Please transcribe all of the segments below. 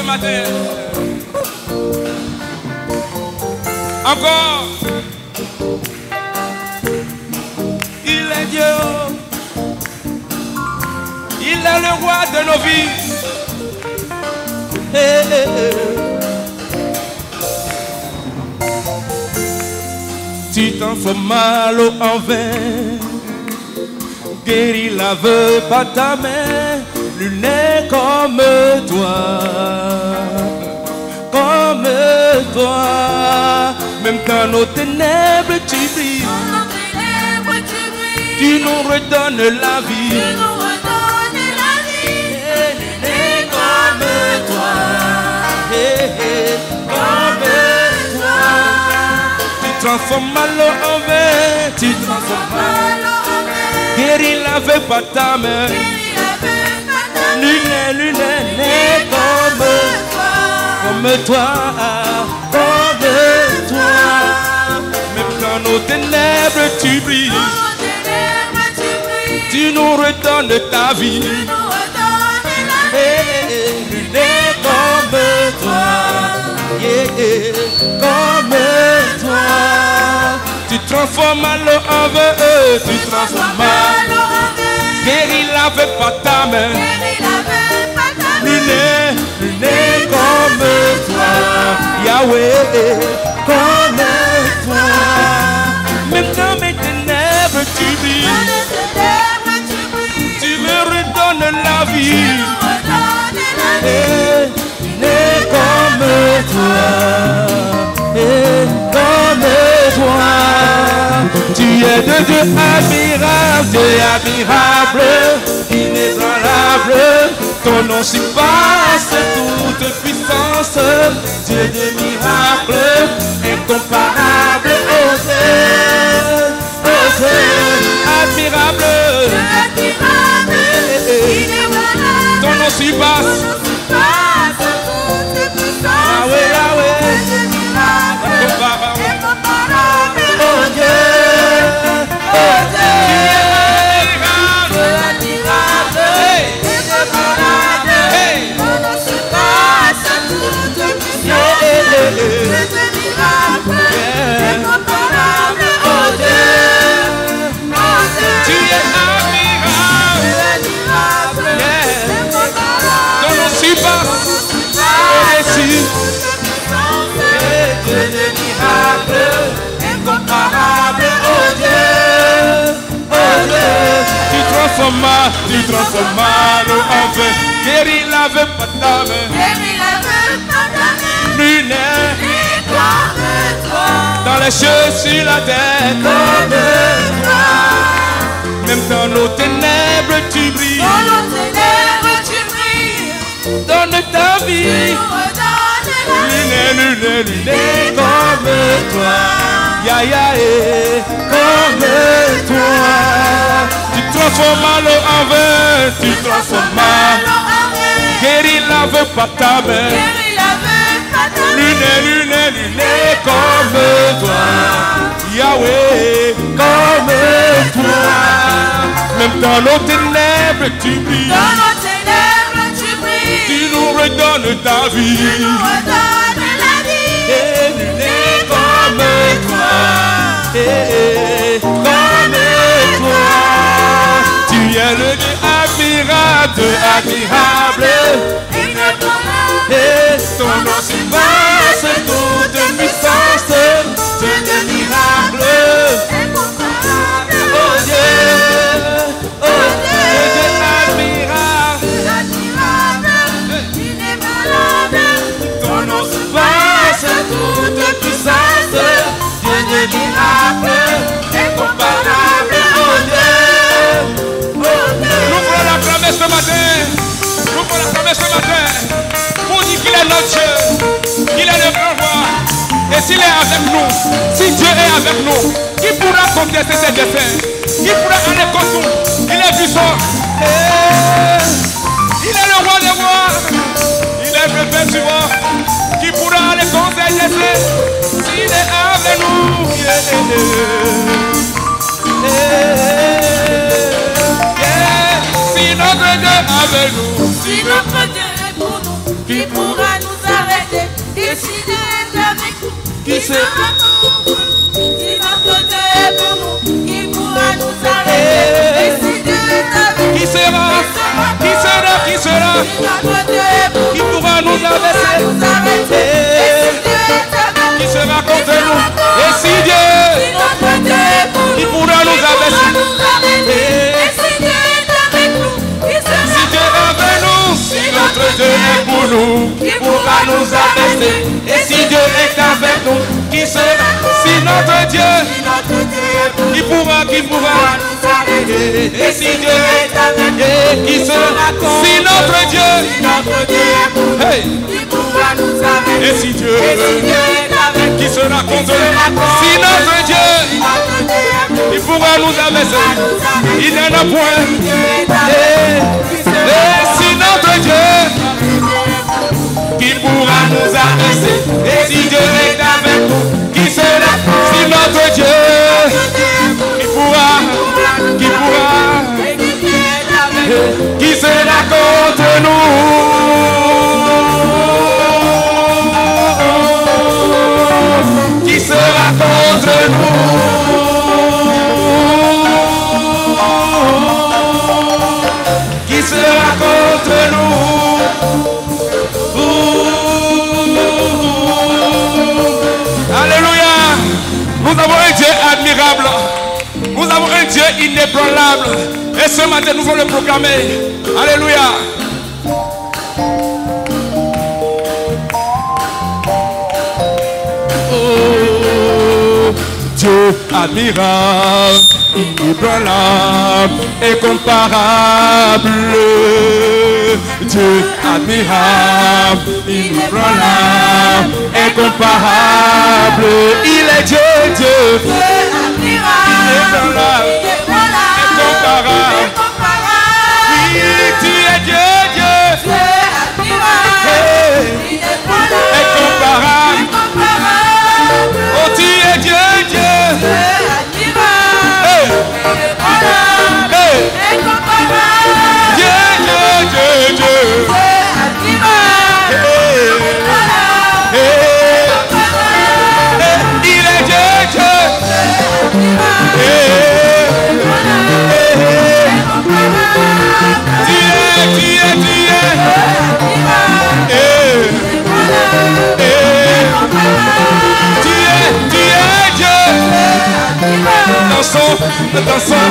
matin. Encore. Il est Dieu. Il est le roi de nos vies. Tu transformes l'eau en vin, guéris l'aveu par ta main, nul n'est comme toi, comme toi. Même dans nos ténèbres tu brilles, tu nous redonnes la vie. Transforme l'eau en vin, tu transformes guéris l'aveu par ta main. Nul n'est comme toi, comme toi. Même dans nos ténèbres tu brilles, tu nous redonnes ta vie. Nul n'est comme toi, comme toi. Tu transformes l'eau en vin, tu transformes guéris l'aveu par ta main. Nul n'est comme toi, Yahweh, comme toi. Même dans mes ténèbres tu brilles, tu me redonnes la vie. Nul n'est comme toi, comme toi. Tu es de Dieu admirable, Dieu admirable, inébranlable. Ton nom surpasse toute puissance. Dieu de miracles, incomparable, oh Dieu, admirable, ton nom surpasse. Yahweh, Yahweh, incomparable, oh Dieu, oh Dieu, tu transformes l'eau en vin, guéris l'aveu par ta main. Nul n'est comme toi, dans les cieux, sur la terre, comme toi. Même dans nos ténèbres tu brilles, donne ta vie. Nul n'est comme toi, Yahya, comme toi. Tu transformes l'eau en vin, tu transformes, guéris l'aveu par ta main. Nul n'est comme toi, Yahweh, comme toi. Même dans nos ténèbres tu brilles, tu nous redonnes ta vie. Nul n'est comme toi, comme toi. Tu es le Dieu admirable, admirable, et ton nom surpasse toute puissance. Dieu de miracles, oh Dieu, oh Dieu, Dieu admirable, ton nom surpasse toute puissance. Dieu de miracles, incomparable, oh Dieu. Nous voulons l'acclamer ce matin. Nous voulons l'acclamer ce matin. Pour dire qu'il est notre Dieu, qu'il est le grand roi. Et s'il est avec nous, si Dieu est avec nous, qui pourra contester ses desseins? Qui pourra aller contre nous? Il est puissant. Il est le roi des rois. Il est le perpétuel. Qui pourra aller contre ses desseins? S'il est avec nous. Si notre Dieu est avec nous, si notre Dieu est pour nous, qui pourra nous décidé d'être avec nous. Qui sera pour nous? Si notre Dieu est pour nous, qui pourra nous arrêter? Et si Dieu est avec nous, Qui sera? Qui sera? Qui sera? si notre Dieu est pour Qui nous, pourra nous abaisser? nous arrêter? Et si Dieu est avec nous, Qui sera contre nous? Et si si Dieu notre Dieu est pour qui nous, pourra nous abaisser? nous arrêter? Et si Dieu est avec nous, qui sera Si Dieu est avec nous, si notre Dieu est pour nous, qui pourra nous abaisser? Et si Dieu est avec nous, qui sera? Si notre Dieu qui pourra nous arrêter? et si Dieu est avec nous, qui sera? Si notre Dieu est pour nous, hey, qui pourra nous arrêter? et si Dieu Et si Dieu est avec nous, qui sera contre nous? Si notre Dieu qui pourra nous abaisser, il n'en a point. Et si notre Dieu qui pourra nous abaisser, et si Dieu est avec nous, qui sera? Si notre Dieu qui sera contre nous? Qui sera contre nous? Qui sera contre nous? Alléluia! Nous avons un Dieu admirable. Nous avons un Dieu inébranlable. Et ce matin, nous voulons le proclamer. Alléluia. Oh, Dieu admirable, inébranlable, incomparable. Dieu admirable, inébranlable, incomparable. Il est Dieu, Dieu. Inébranlable, incomparable. Oui, tu es Dieu, Dieu. Incomparable. Oh, tu es Dieu, Dieu. Hey. Hey. Dieu, Dieu, Dieu, Dieu. Il est Dieu, Dieu. Dansons, dansons,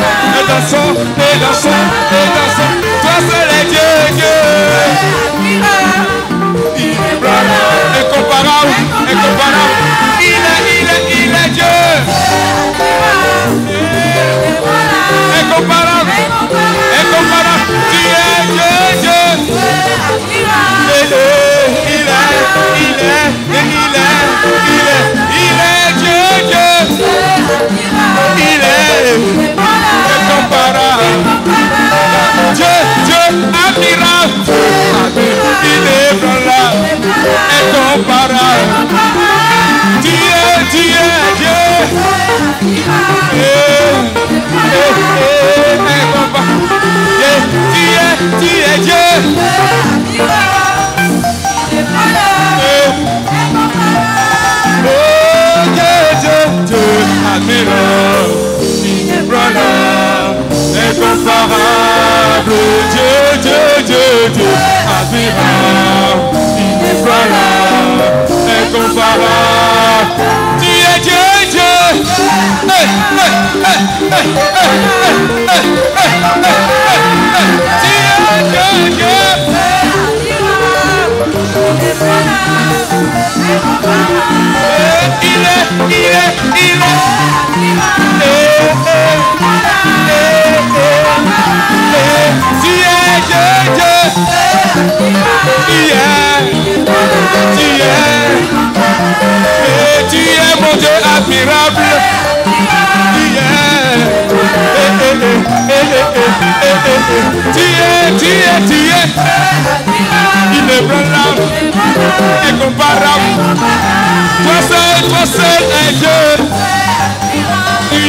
dansons, dansons, dansons. Toi seul est Dieu, Dieu. Incomparable, incomparable. Il est Dieu. Incomparable, incomparable. Tu es Dieu, Dieu. Il est Dieu, Dieu. Il est incomparable. Dieu, Dieu, admirable. Inébranlable, incomparable. Dieu, Dieu, Dieu. Incomparable. Dieu, Dieu. Dieu, admirable, inébranlable, incomparable. Dieu, admirable, inébranlable, incomparable. Tu es Dieu, Dieu. Tu es Dieu, Dieu. Il est. Tu es Dieu, Dieu. Tu es mon Dieu admirable. Tu es inébranlable, incomparable. Toi seul est Dieu. Tu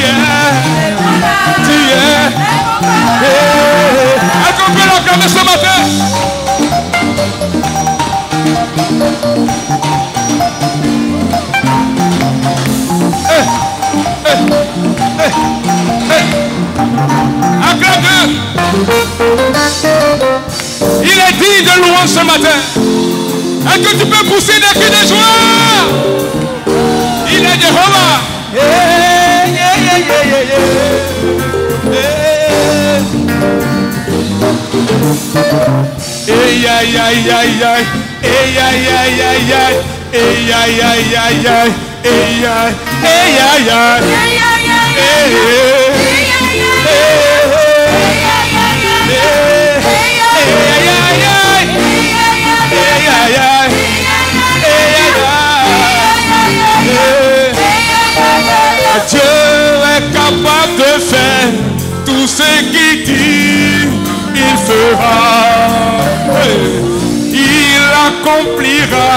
es. Est-ce qu'on peut l'acclamer ce matin? louange ce matin? Est-ce que tu peux pousser des cris de joie? Il est Jéhovah. Aïe aïe aïe aïe aïe. Aïe aïe aïe aïe aïe. Aïe aïe aïe aïe aïe. Aïe aïe aïe Dieu est capable de faire tout ce qu'il dit, il fera. Il accomplira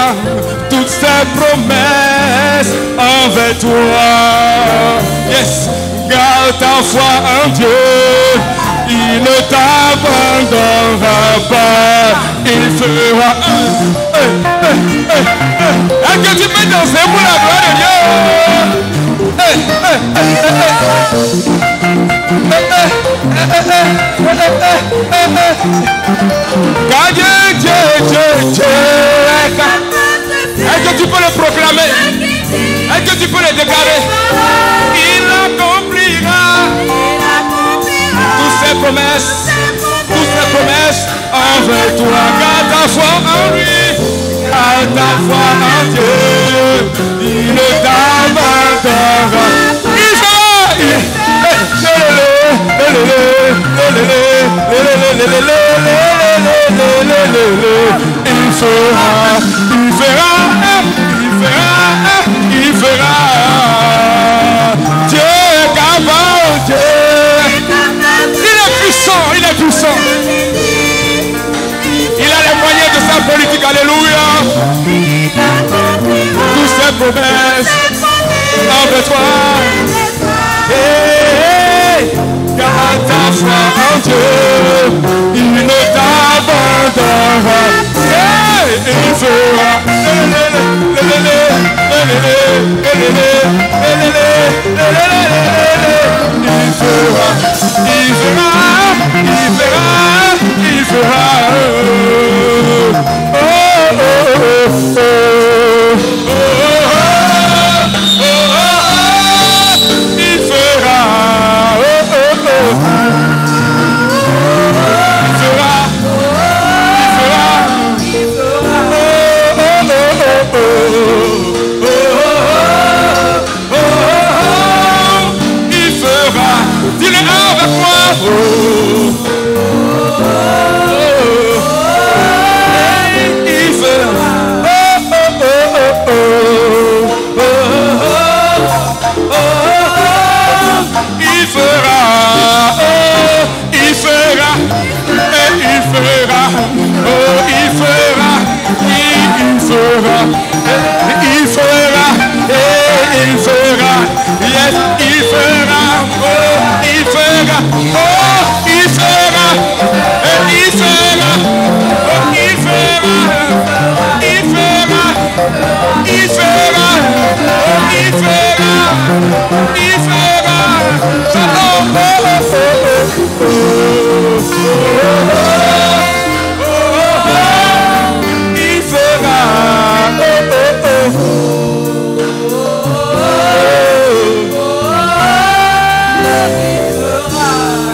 toutes ses promesses envers toi. Yes, garde ta foi en Dieu, il ne t'abandonnera pas, il fera. Est-ce que tu peux danser pour la gloire de Dieu? Car Dieu est-ce que tu peux le proclamer? Est-ce que tu peux le déclarer? Il accomplira toutes ses promesses envers toi. Garde ta foi en lui, garde ta foi en Dieu, il ne t'abandonnera. Il fera, il fera. Dieu est capable, Dieu. Il est puissant. Il a les moyens de sa politique, alléluia. Toutes ses promesses envers toi. Garde ta foi en Dieu, il ne t'abandonnera. Il fera.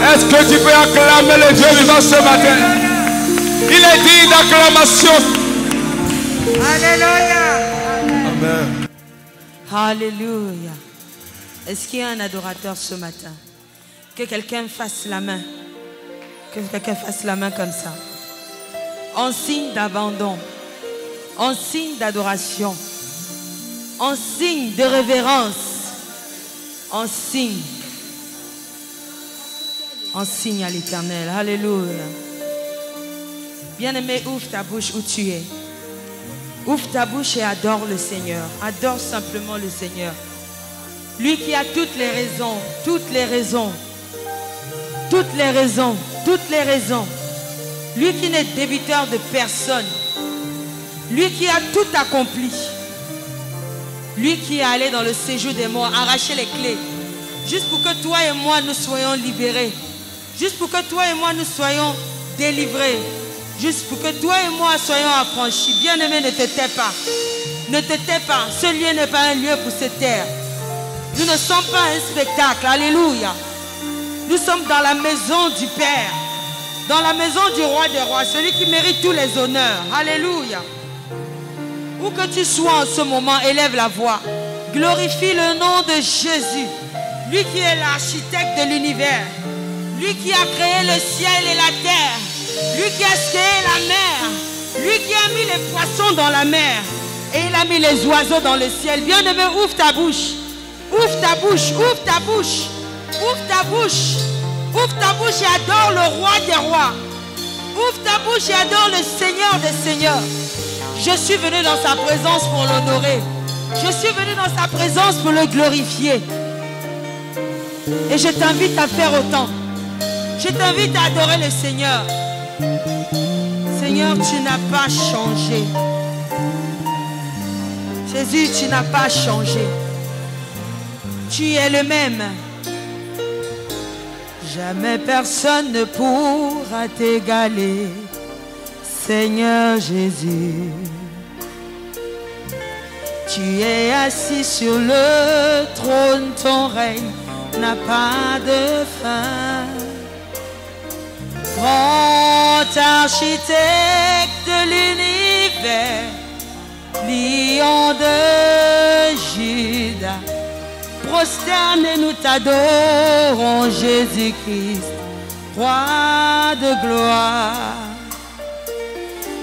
Est-ce que tu peux acclamer le Dieu vivant ce matin? Il est digne d'acclamation. Alléluia. Amen. Alléluia. Est-ce qu'il y a un adorateur ce matin? Que quelqu'un fasse la main. Que quelqu'un fasse la main comme ça. En signe d'abandon. En signe d'adoration. En signe de révérence. En signe à l'Éternel. Alléluia. Bien-aimé, ouvre ta bouche où tu es. Ouvre ta bouche et adore le Seigneur. Adore simplement le Seigneur. Lui qui a toutes les raisons, toutes les raisons, toutes les raisons, toutes les raisons. Lui qui n'est débiteur de personne. Lui qui a tout accompli. Lui qui est allé dans le séjour des morts, arracher les clés. Juste pour que toi et moi nous soyons libérés. Juste pour que toi et moi nous soyons délivrés. Juste pour que toi et moi soyons affranchis. Bien-aimé, ne te tais pas. Ne te tais pas. Ce lieu n'est pas un lieu pour se taire. Nous ne sommes pas un spectacle. Alléluia. Nous sommes dans la maison du Père. Dans la maison du roi des rois. Celui qui mérite tous les honneurs. Alléluia. Où que tu sois en ce moment, élève la voix. Glorifie le nom de Jésus. Lui qui est l'architecte de l'univers. Lui qui a créé le ciel et la terre. Lui qui a créé la mer. Lui qui a mis les poissons dans la mer. Et il a mis les oiseaux dans le ciel. Bien-aimé, ouvre ta bouche. Ouvre ta bouche, ouvre ta bouche. Ouvre ta bouche. Ouvre ta bouche et adore le roi des rois. Ouvre ta bouche et adore le Seigneur des seigneurs. Je suis venu dans sa présence pour l'honorer. Je suis venu dans sa présence pour le glorifier. Et je t'invite à faire autant. Je t'invite à adorer le Seigneur. Seigneur, tu n'as pas changé. Jésus, tu n'as pas changé. Tu es le même. Jamais personne ne pourra t'égaler, Seigneur Jésus. Tu es assis sur le trône, ton règne n'a pas de fin. Grand architecte de l'univers, lion de Juda, prosternés nous t'adorons, Jésus-Christ, roi de gloire.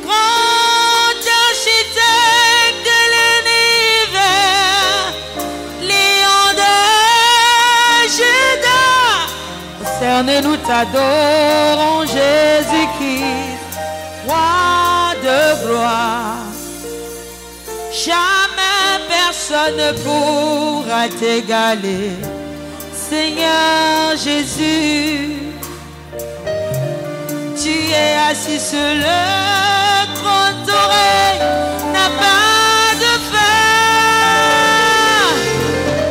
Grand architecte de l'univers, lion de Juda, prosternés nous t'adorons, Jésus-Christ, roi de gloire. Jamais personne ne pourra t'égaler, Seigneur Jésus. Tu es assis sur le trône, ton règne n'a pas de fin.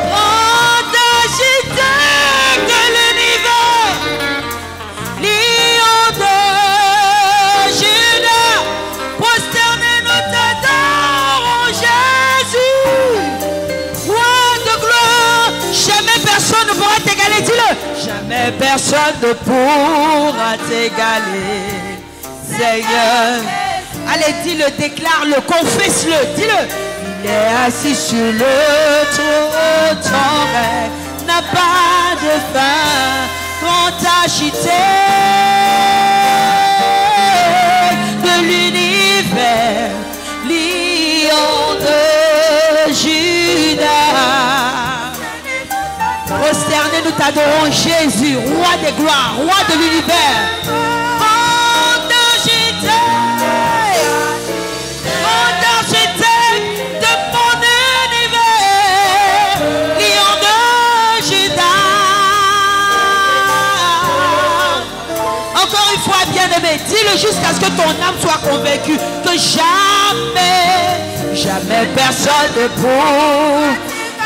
Grand architecte de l'univers, lion de Juda, prosternés nous t'adorons, Jésus, roi de gloire. Jamais personne ne pourra t'égaler, dis-le. Jamais personne ne pourra t'égaler, Seigneur. Allez, dis-le, déclare-le, confesse-le, dis-le. Il est assis sur le trône, ton règne n'a pas de fin. Grand architecte de l'univers, lion de Juda, prosternés nous t'adorons, Jésus, roi des gloires, roi de l'univers. Grand architecte de mon univers, lion de Juda. Encore une fois, bien-aimé, dis-le jusqu'à ce que ton âme soit convaincue que jamais personne ne pourra.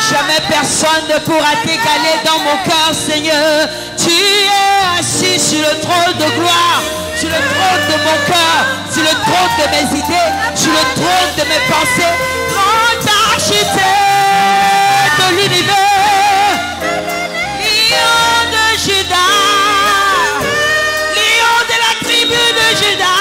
Jamais personne ne pourra t'égaler dans mon cœur, Seigneur. Tu es assis sur le trône de gloire, sur le trône de mon cœur, sur le trône de mes idées, sur le trône de mes pensées. Grand architecte de l'univers, lion de Juda, lion de la tribu de Juda.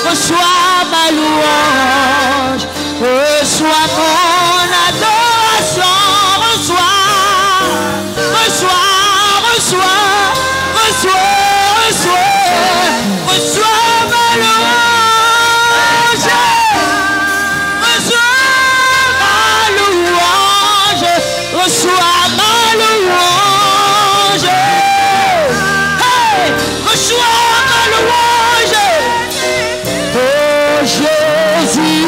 Reçois ma louange, reçois mon adoration, reçois ma louange, reçois ma louange, hey, reçois ma louange. Oh Jésus.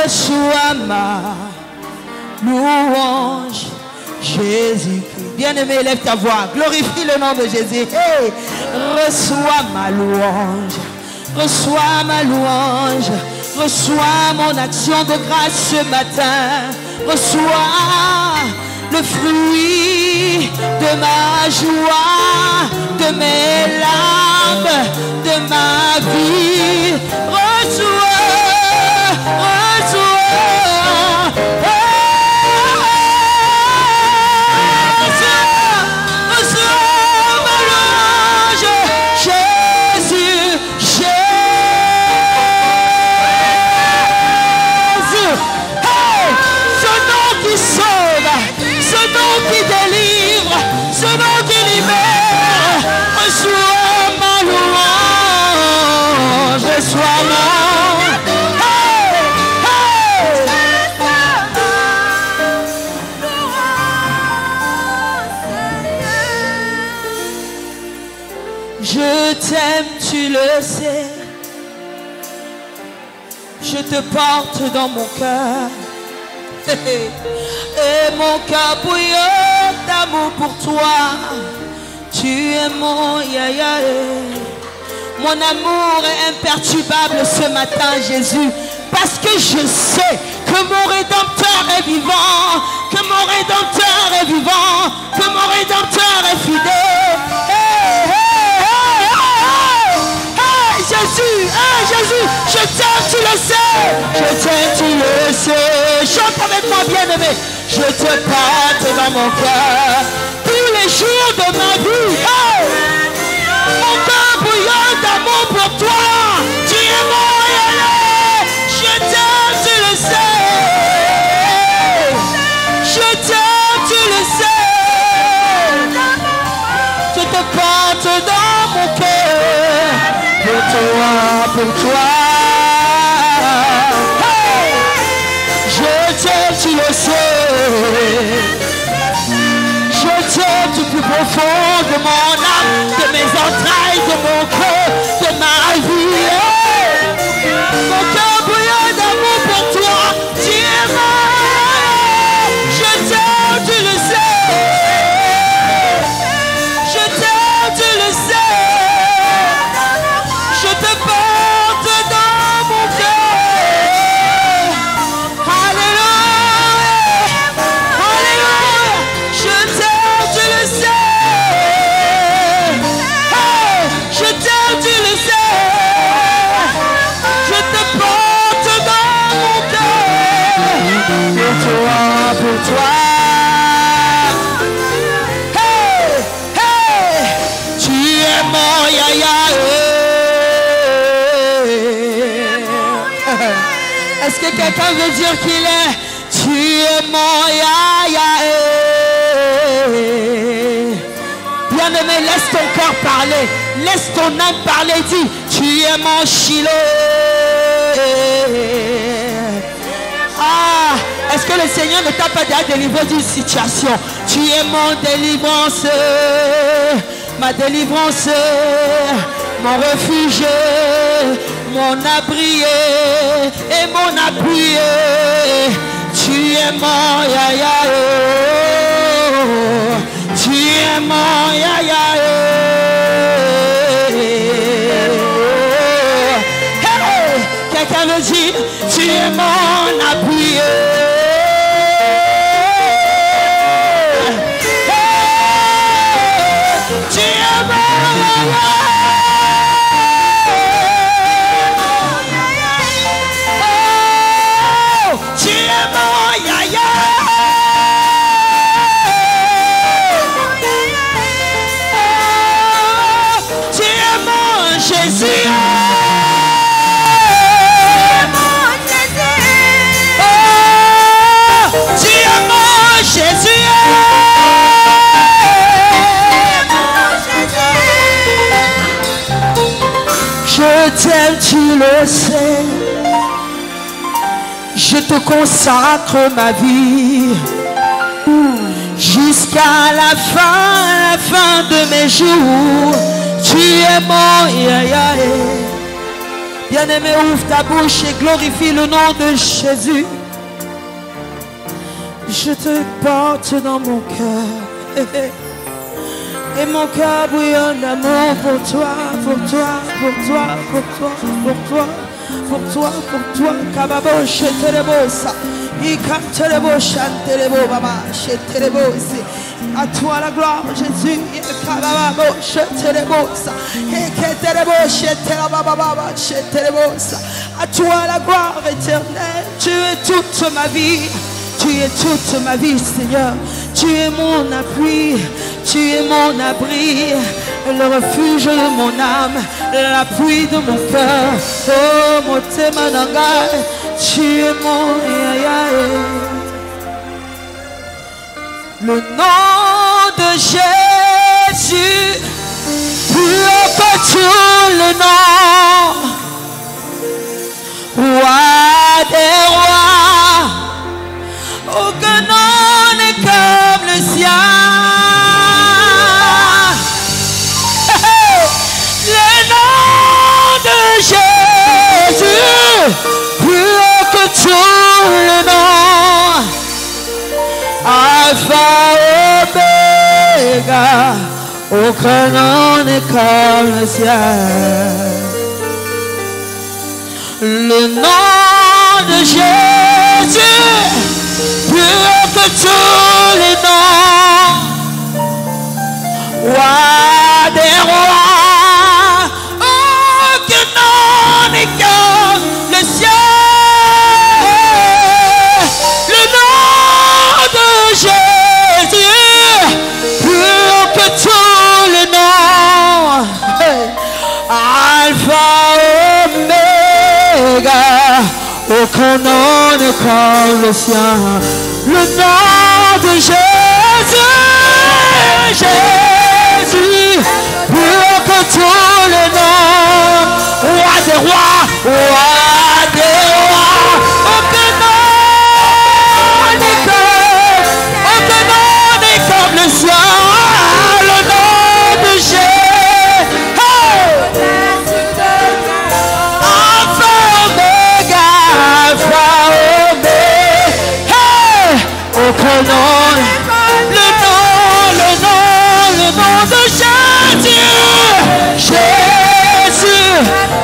Reçois ma louange, Jésus-Christ. Bien-aimé, lève ta voix, glorifie le nom de Jésus. Hey, reçois ma louange, reçois ma louange, reçois mon action de grâce ce matin, reçois le fruit de ma joie, de mes larmes, de ma vie. Reçois. Je t'aime, tu le sais. Je te porte dans mon cœur. Et mon cœur bouillonne d'amour pour toi. Tu es mon yaya. Mon amour est imperturbable ce matin, Jésus. Parce que je sais que mon Rédempteur est vivant. Que mon Rédempteur est vivant. Que mon Rédempteur est fidèle. Jésus, Jésus, je t'aime, tu le sais. Je t'aime, tu le sais. Chante avec moi, bien-aimé. Je te porte dans mon cœur tous les jours de ma vie. Oh! Mon cœur bouillonne d'amour pour toi. Tu es mon yéyé. Je t'aime, tu le sais. Je t'aime, tu le sais. Je te porte dans mon cœur. Pour toi, pour toi. Hey! Je t'aime, tu le sais. Je t'aime du plus profond de mon âme, de mes entrailles, de mon cœur, de ma vie. Hey! Mon cœur bouillonne d'amour pour toi. Tu es moi. Je t'aime, tu le sais. Je t'aime, tu le sais. Je te porte dans mon cœur. Alléluia. Alléluia. Je t'aime, tu le sais. Hey, je t'aime, tu le sais. Je te porte dans mon cœur. Pour toi, pour toi. Hey, hey, tu es mon yaya. Est-ce que quelqu'un veut dire qu'il est? Tu es mon yaya. Bien-aimé, laisse ton cœur parler. Laisse ton âme parler. Dis, tu es mon Shiloh. Ah, est-ce que le Seigneur ne t'a pas déjà délivré d'une situation? Tu es mon délivrance. Ma délivrance. Mon refuge. Mon abri et mon appui, tu es mon yaya, tu es mon yaya. Hey, quelqu'un me dit, tu es mon appui. Hey, tu es mon yaya. Tu es mon yaya. tu le sais. Je te consacre ma vie jusqu'à la fin de mes jours. Tu es mon bien-aimé, ouvre ta bouche et glorifie le nom de Jésus. Je te porte dans mon cœur et mon cœur bouillonne d'amour pour toi, pour toi, pour toi, pour toi, pour toi, pour toi, pour toi. Kababo sheterebosa, ikanterebo chanterebo baba sheterebosi. À toi la gloire, Jésus. Kababo sheterebosa, iketerebo sheterababa sheterebosa. À toi la gloire éternelle. Tu es toute ma vie. Tu es toute ma vie, Seigneur. Tu es mon appui, tu es mon abri, le refuge de mon âme, l'appui de mon cœur. Oh, mon témananga, tu es mon le nom de Jésus, plus que tout le nom, roi des rois. Aucun nom n'est comme le sien. Le nom de Jésus, plus haut que tout le nom. Alpha, Omega, aucun nom n'est comme le sien. Le nom de Jésus, plus haut que tous les noms, roi des rois, aucun nom n'est comme le ciel. Le nom de Jésus, plus haut que tous les noms, Alpha, Omega, aucun nom n'est comme le sien. Le nom de Jésus, Jésus, plus haut que tous les noms, roi des rois, roi des rois. Aucun nom n'est comme le sien. Le nom de Jésus, Alpha, Omega, Alpha, aucun nom, le nom de Jésus, Jésus,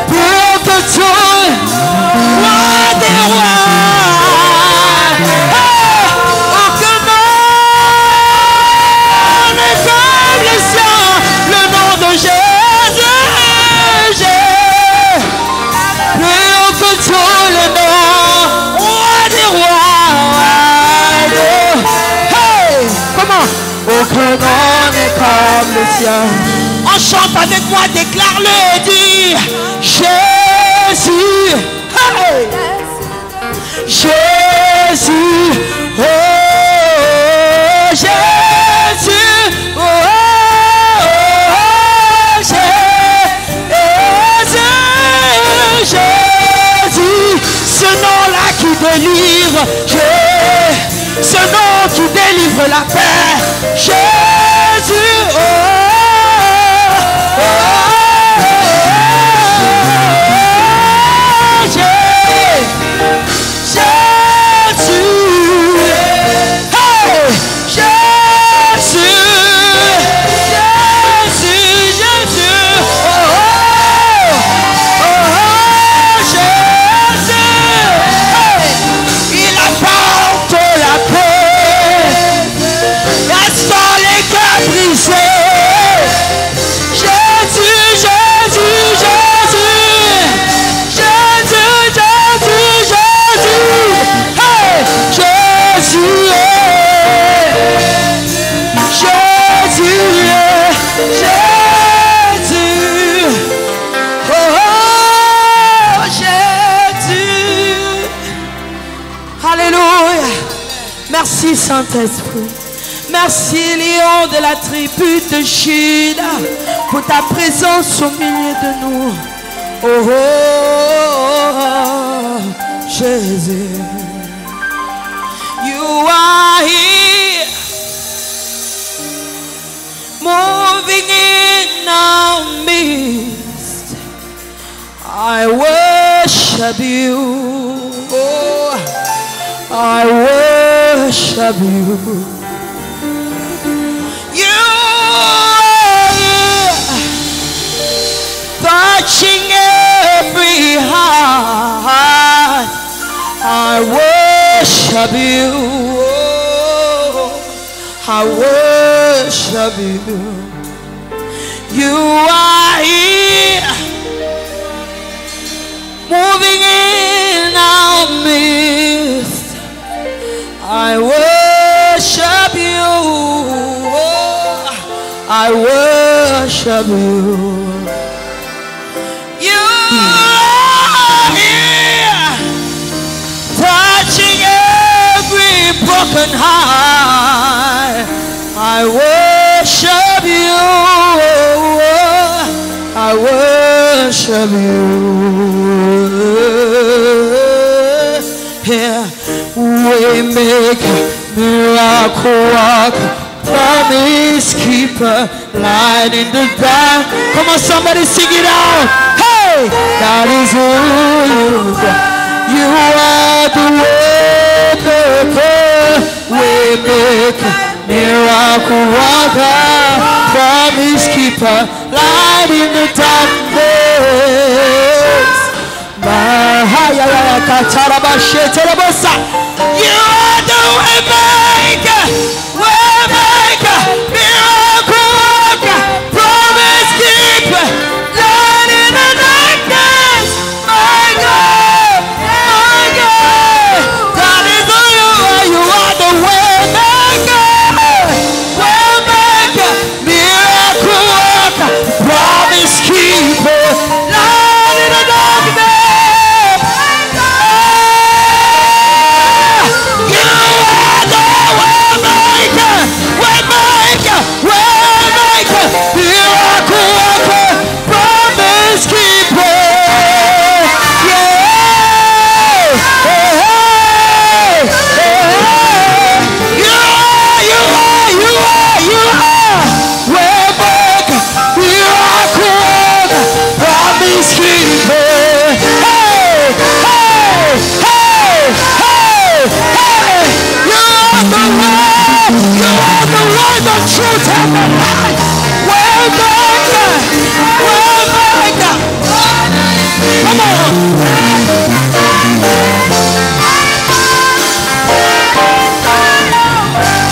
pour que tout, roi des rois, aucun nom n'est comme le sien, le nom de Jésus, pour que tout le nom, roi des rois. Aucun nom n'est comme le sien. On chante avec moi, déclare-le et dis Jésus, hey! Jésus, oh Jésus, oh Jésus, Jésus, ce nom-là qui délivre, ce nom qui délivre la paix, Jésus, oh, oh, Jésus, hey, Jésus, Jésus, oh, Jésus, hey, il apporte la paix. Sans les cœurs brisés, Jésus, Jésus, Jésus, Jésus, Jésus, Jésus, hey, Jésus, Jésus, oh, Jésus, alléluia, merci Saint-Esprit. Merci Lion de la tribu de Juda pour ta présence au milieu de nous. Oh, Jésus, you are here, moving in our midst. I worship you. Oh, I worship you. You are here, touching every heart. I worship you. Oh, I worship you. You are here, moving in our midst. I worship you. Oh, I worship you. You are here, touching every broken heart. I worship you. I worship you. Yeah. We make miracle worker, promise keeper, light in the dark. Come on, somebody sing it out. Hey, that is who you are. You are the way maker. We make miracle worker, promise keeper, light in the darkness. You are the way maker, miracle worker, promise keeper, light in the darkness. My God, that is who you are. You are the way maker, miracle worker, promise keeper, light in the darkness.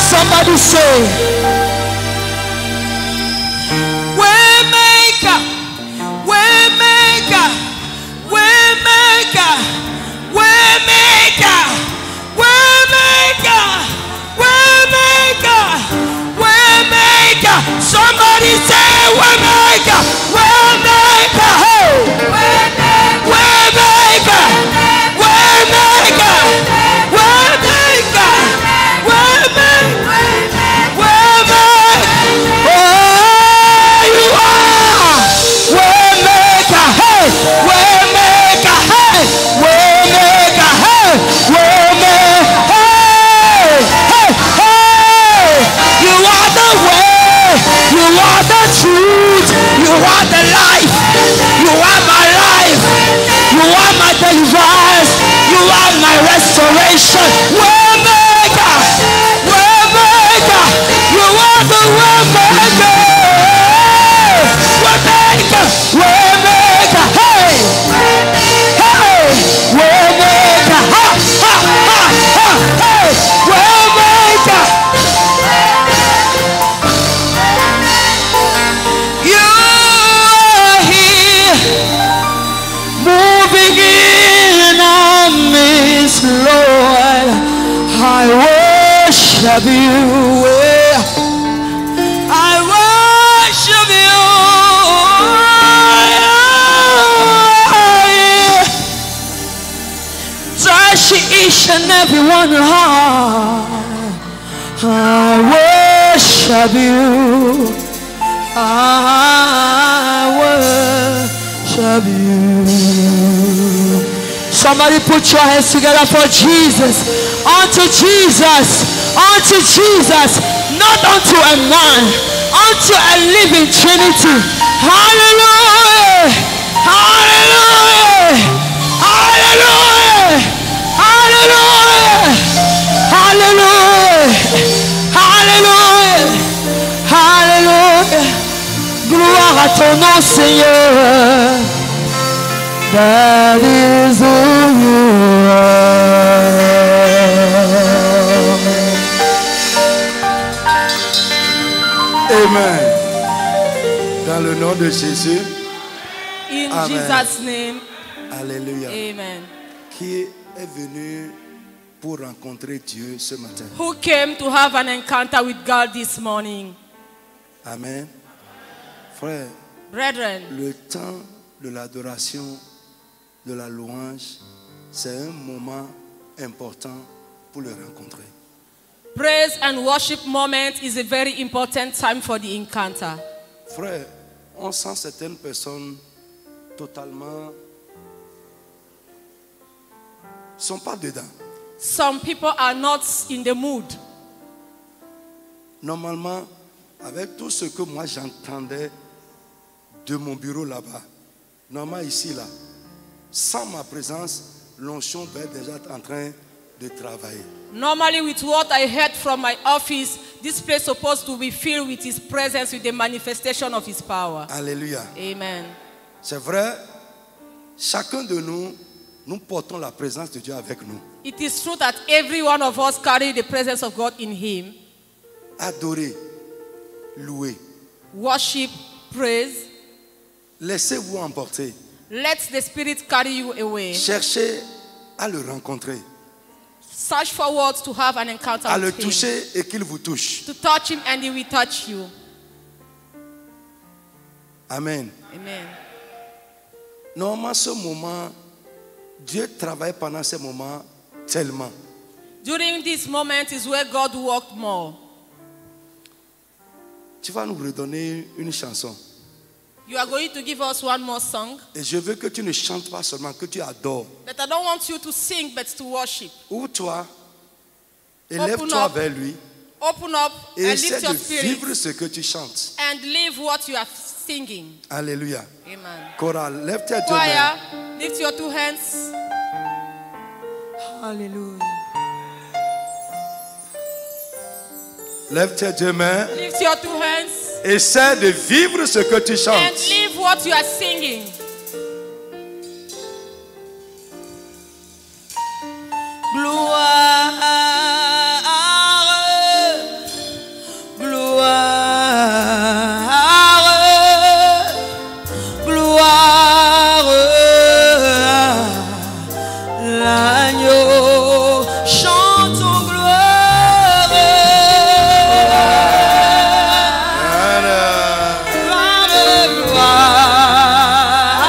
Somebody say, Waymaker, Waymaker, Waymaker, Waymaker, Waymaker, Waymaker, Waymaker. Somebody say, Waymaker, Waymaker, hey, Waymaker, Waymaker, Waymaker. Restoration, Waymaker, Waymaker, you are the Waymaker, Waymaker, Waymaker, hey, hey, Waymaker, ha, ha, ha, ha, hey, Waymaker. You are here, moving in our midst, Lord. I worship you. I worship you. Touch each and every one heart. I worship you. I worship worship you. Somebody put your hands together for Jesus. Unto Jesus. Unto Jesus. Not unto a man. Unto a living Trinity. Hallelujah. Hallelujah. Hallelujah. Hallelujah. Hallelujah. Hallelujah. Hallelujah. Gloire à ton nom, Seigneur. That is who you are. Amen. Dans le nom de Jésus. In Amen. Jesus' name. Alléluia. Amen. Qui est venu pour rencontrer Dieu ce matin? Who came to have an encounter with God this morning? Amen. Frère, Brethren, le temps de l'adoration, de la louange, c'est un moment important pour le rencontrer. praise and worship moment is a very important time for the encounter. Frère, on sent certaines personnes totalement sont pas dedans. Some people are not in the mood. Normalement, avec tout ce que moi j'entendais de mon bureau là-bas, normalement ici là, sans ma présence, l'onction va être déjà en train de travailler. Normally, with what I heard from my office, this place is supposed to be filled with His presence, with the manifestation of His power. Alléluia. Amen. C'est vrai, chacun de nous, nous portons la présence de Dieu avec nous. It is true that every one of us carry the presence of God in Him. Adorer, louer, Worship, praise. laissez-vous emporter. Let the Spirit carry you away. Cherchez à le rencontrer, Search for words to have an encounter à le with Him. toucher et qu'il vous touche. To touch Him and He will touch you. Amen. Amen. Normalement, ce moment, Dieu travaille pendant ce moment tellement. During this moment is where God worked more. Tu vas nous redonner une chanson. You are going to give us one more song. Et je veux que tu ne chantes pas seulement, que tu adores. But I don't want you to sing, but to worship. Ouvre-toi, élève-toi up. vers lui Open up et and essaie lift de your spirit vivre ce que tu chantes. and live what you are singing. Alléluia. Amen. Chorale, lève tes deux mains. Choir, lift your two hands. Hallelujah. Lève tes deux mains. Lift your two hands Essaie de vivre ce que tu and chantes. live what you are singing. Gloire, gloire, gloire, l'agneau, chantons gloire, Voilà. gloire, gloire.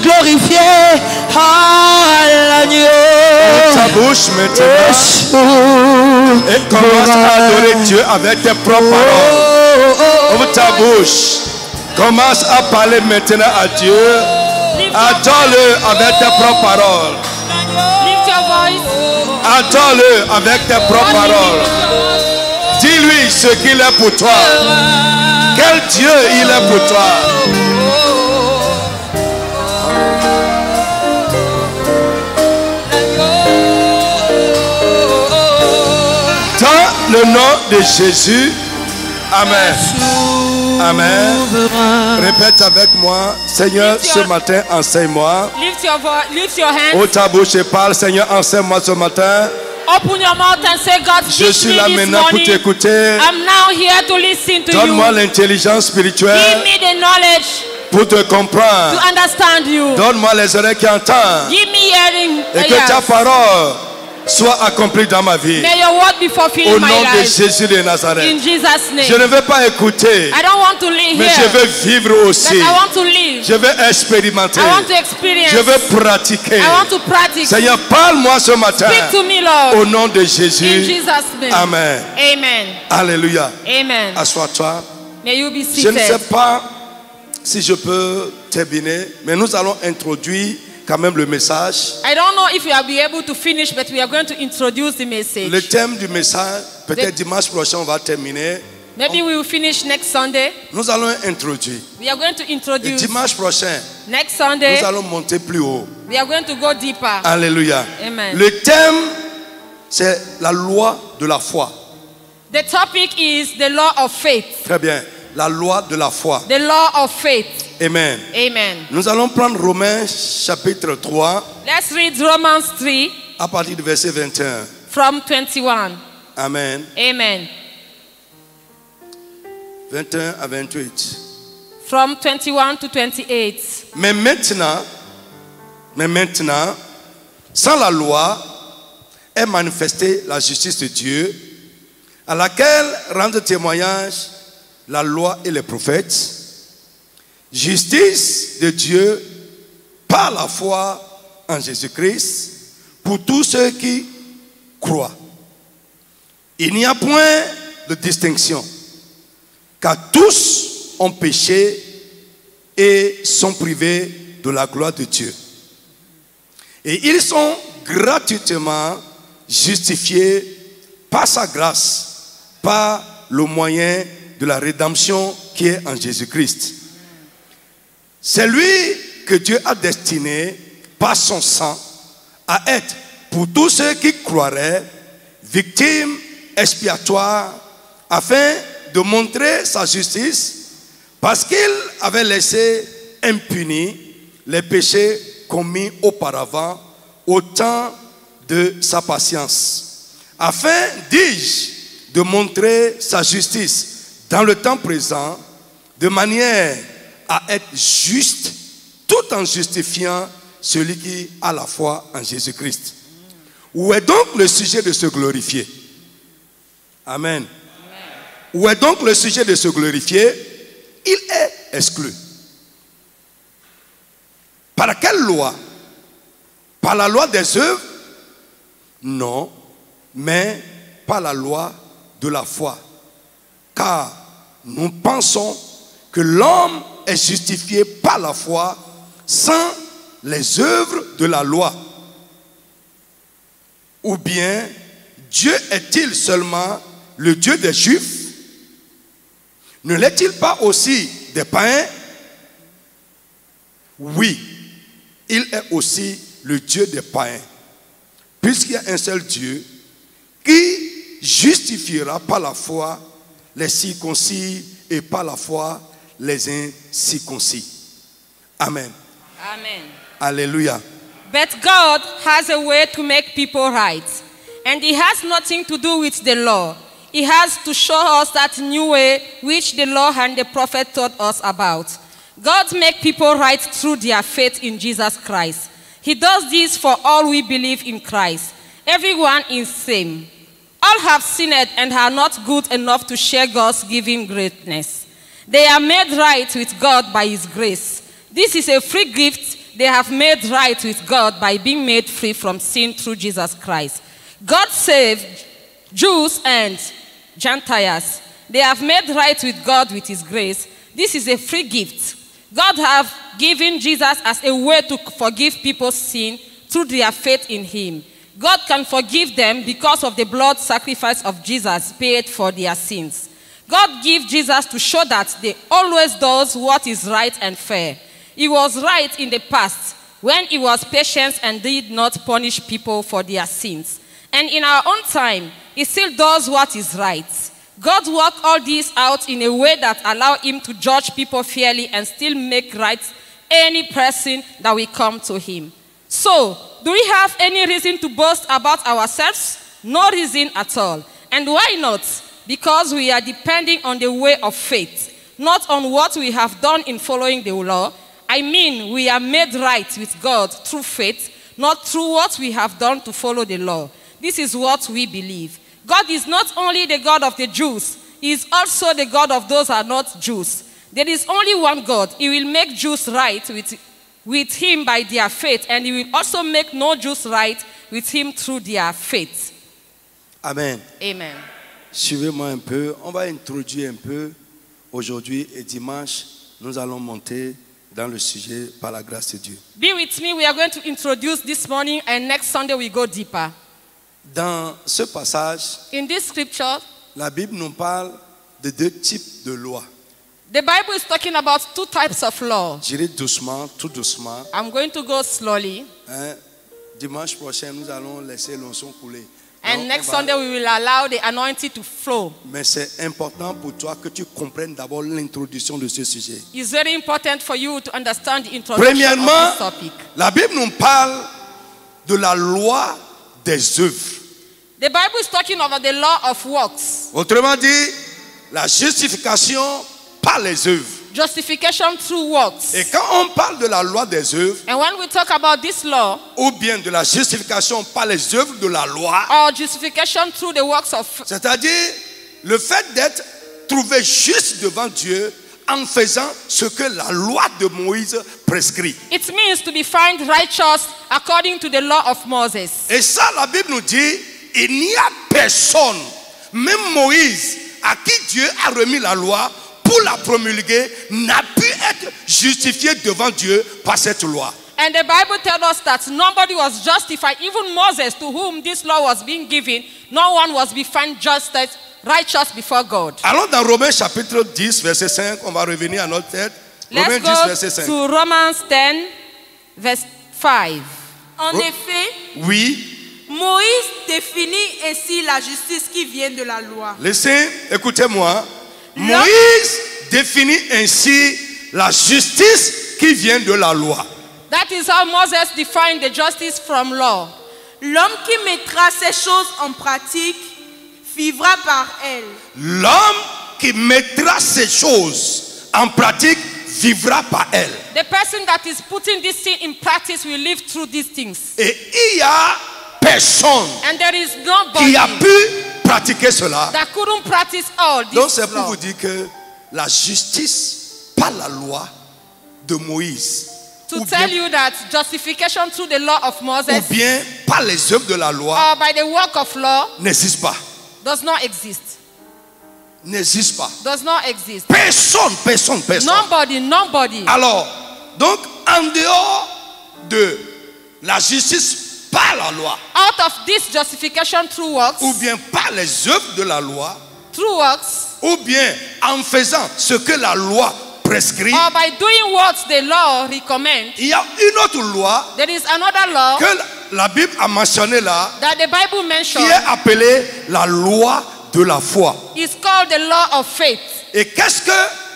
glorifié. L'agneau. Ta bouche maintenant. Et commence à adorer Dieu avec tes propres paroles. Ouvre ta bouche. Commence à parler maintenant à Dieu. Adore-le avec tes propres paroles. Lift your voice. Adore-le avec tes propres paroles. Dis-lui ce qu'il est pour toi. Quel Dieu il est pour toi. Dans le nom de Jésus. Amen. Amen. Répète avec moi. Seigneur, ce matin, enseigne-moi. Lift your voice. Lift your hands. Ouvre ta bouche et parle. Seigneur, enseigne-moi ce matin. Open your mouth and say, God, Je teach suis me là this maintenant pour morning. t'écouter. I'm now here to listen to you. Donne-moi l'intelligence Give spirituelle me the knowledge pour te to comprendre. understand you. Donne-moi les oreilles qui entendent. Give me hearing Et que ta ears. parole soit accomplie dans ma vie. May your word be fulfilled Au in my nom de life. Jésus de Nazareth. In Jesus' Je name. ne veux pas écouter, I don't want to live mais je here. veux vivre But aussi. I want to live. Je veux expérimenter. I want to experience. Je veux pratiquer. I want to practice. Seigneur, parle-moi ce matin. Speak to me, Lord. Au nom de In Jésus. Jesus' name. Amen. Amen. Alléluia. Amen. Assois-toi. May you be Je ne sais seated. pas si je peux terminer, mais nous allons introduire quand même le message. I don't know if we will be able to finish, but we are going to introduce the message. Le thème du message, peut-être dimanche prochain, on va terminer. Maybe we will finish next Sunday. Nous allons introduire. We are going to Et introduce dimanche prochain, next Sunday. nous allons monter plus haut. We are going to go deeper. Alléluia. Amen. Le thème, c'est la loi de la foi. The topic is the law of faith. Très bien. La loi de la foi. The law of faith. Amen. Amen. Nous allons prendre Romains chapitre 3 Let's read Romans 3 à partir du verset 21. from 21. Amen. Amen. 21 à 28. From 21 to 28. Mais maintenant, sans la loi, est manifestée la justice de Dieu, à laquelle rendent témoignage la loi et les prophètes. Justice de Dieu par la foi en Jésus-Christ pour tous ceux qui croient. Il n'y a point de distinction, car tous ont péché et sont privés de la gloire de Dieu. Et ils sont gratuitement justifiés par sa grâce, par le moyen de la rédemption qui est en Jésus-Christ. C'est lui que Dieu a destiné par son sang à être pour tous ceux qui croiraient victime expiatoire afin de montrer sa justice parce qu'il avait laissé impunis les péchés commis auparavant au temps de sa patience, afin, dis-je, de montrer sa justice dans le temps présent, de manière à être juste, tout en justifiant celui qui a la foi en Jésus-Christ. Où est donc le sujet de se glorifier? Amen. Où est donc le sujet de se glorifier? Il est exclu. Par quelle loi? Par la loi des œuvres? Non, mais par la loi de la foi. Car nous pensons que l'homme est justifié par la foi sans les œuvres de la loi. Ou bien, Dieu est-il seulement le Dieu des Juifs? Ne l'est-il pas aussi des païens? Oui, il est aussi le Dieu des païens. Puisqu'il y a un seul Dieu qui justifiera par la foi les circoncis et par la foi les incirconcis. Amen. Amen. Alléluia. But God has a way to make people right. And it has nothing to do with the law. He has to show us that new way which the law and the prophet taught us about. God makes people right through their faith in Jesus Christ. He does this for all we believe in Christ. Everyone is same. All have sinned and are not good enough to share God's given greatness. They are made right with God by His grace. This is a free gift they have made right with God by being made free from sin through Jesus Christ. God saved Jews and Gentiles. They have made right with God with his grace. This is a free gift. God have given Jesus as a way to forgive people's sin through their faith in him. God can forgive them because of the blood sacrifice of Jesus paid for their sins. God gave Jesus to show that they always does what is right and fair. He was right in the past when he was patient and did not punish people for their sins. And in our own time, he still does what is right. God worked all this out in a way that allows him to judge people fairly and still make right any person that will come to him. So, do we have any reason to boast about ourselves? No reason at all. And why not? Because we are depending on the way of faith, not on what we have done in following the law. I mean, we are made right with God through faith, not through what we have done to follow the law. This is what we believe. God is not only the God of the Jews, he is also the God of those who are not Jews. There is only one God. He will make Jews right with him by their faith, and he will also make no Jews right with him through their faith. Amen. Amen. Suivez-moi un peu. On va introduire un peu. Aujourd'hui et dimanche, nous allons monter dans le sujet par la grâce de Dieu. Be with me. We are going to introduce this morning, and next Sunday we go deeper. Dans ce passage, In this scripture, la Bible nous parle de deux types de lois. the Bible is talking about two types of law. J'irai doucement, tout doucement. I'm going to go slowly. Hein? Dimanche prochain, nous allons laisser l'onction couler. And Donc, next on va- Sunday we will allow the anointing to flow. Mais c'est important pour toi que tu comprennes d'abord l'introduction de ce sujet. It's very important for you to understand the introduction Premièrement, of this topic. la Bible nous parle de la loi des œuvres. The Bible is talking about the law of works, Autrement dit, la justification par les œuvres. justification through works. Et quand on parle de la loi des œuvres, And when we talk about this law, ou bien de la justification par les œuvres de la loi, or justification through the works of, c'est-à-dire le fait d'être trouvé juste devant Dieu en faisant ce que la loi de Moïse prescrit. it means to be found righteous according to the law of Moses. Et ça, la Bible nous dit, il n'y a personne, même Moïse, à qui Dieu a remis la loi pour la promulguer, n'a pu être justifié devant Dieu par cette loi. And the Bible tells us that nobody was justified, even Moses, to whom this law was being given, no one was be found righteous before God. Allons dans Romains chapitre 10, verset 5, on va revenir à notre tête. Romains Let's 10, go verset 5. to Romans 10, verse 5. En Oh. effet, Oui, Moïse définit ainsi la justice qui vient de la loi. laissez, écoutez-moi. Moïse définit ainsi la justice qui vient de la loi. That is how Moses defined the justice from law. L'homme qui mettra ces choses en pratique vivra par elles. L'homme qui mettra ces choses en pratique vivra par elles. The person that is putting this thing in practice will live through these things. Et il y a personne And there is qui nobody a pu pratiquer cela. that couldn't practice all Donc this c'est pour law. vous dire que la justice par la loi de Moïse, To ou tell bien, you that justification through the law of ou Moses bien par les œuvres de la loi or by the work of law n'existe pas. does not exist. N'existe pas. Does not exist. Personne. Nobody. Alors, donc en dehors de la justice par la loi, Out of this justification through works, ou bien par les œuvres de la loi, through works, ou bien en faisant ce que la loi prescrit, or by doing what the law recommends, il y a une autre loi there is another law que la Bible a mentionné là, that the Bible qui mentions. est appelée la loi de la foi. It's called the law of faith. Et qu'est-ce que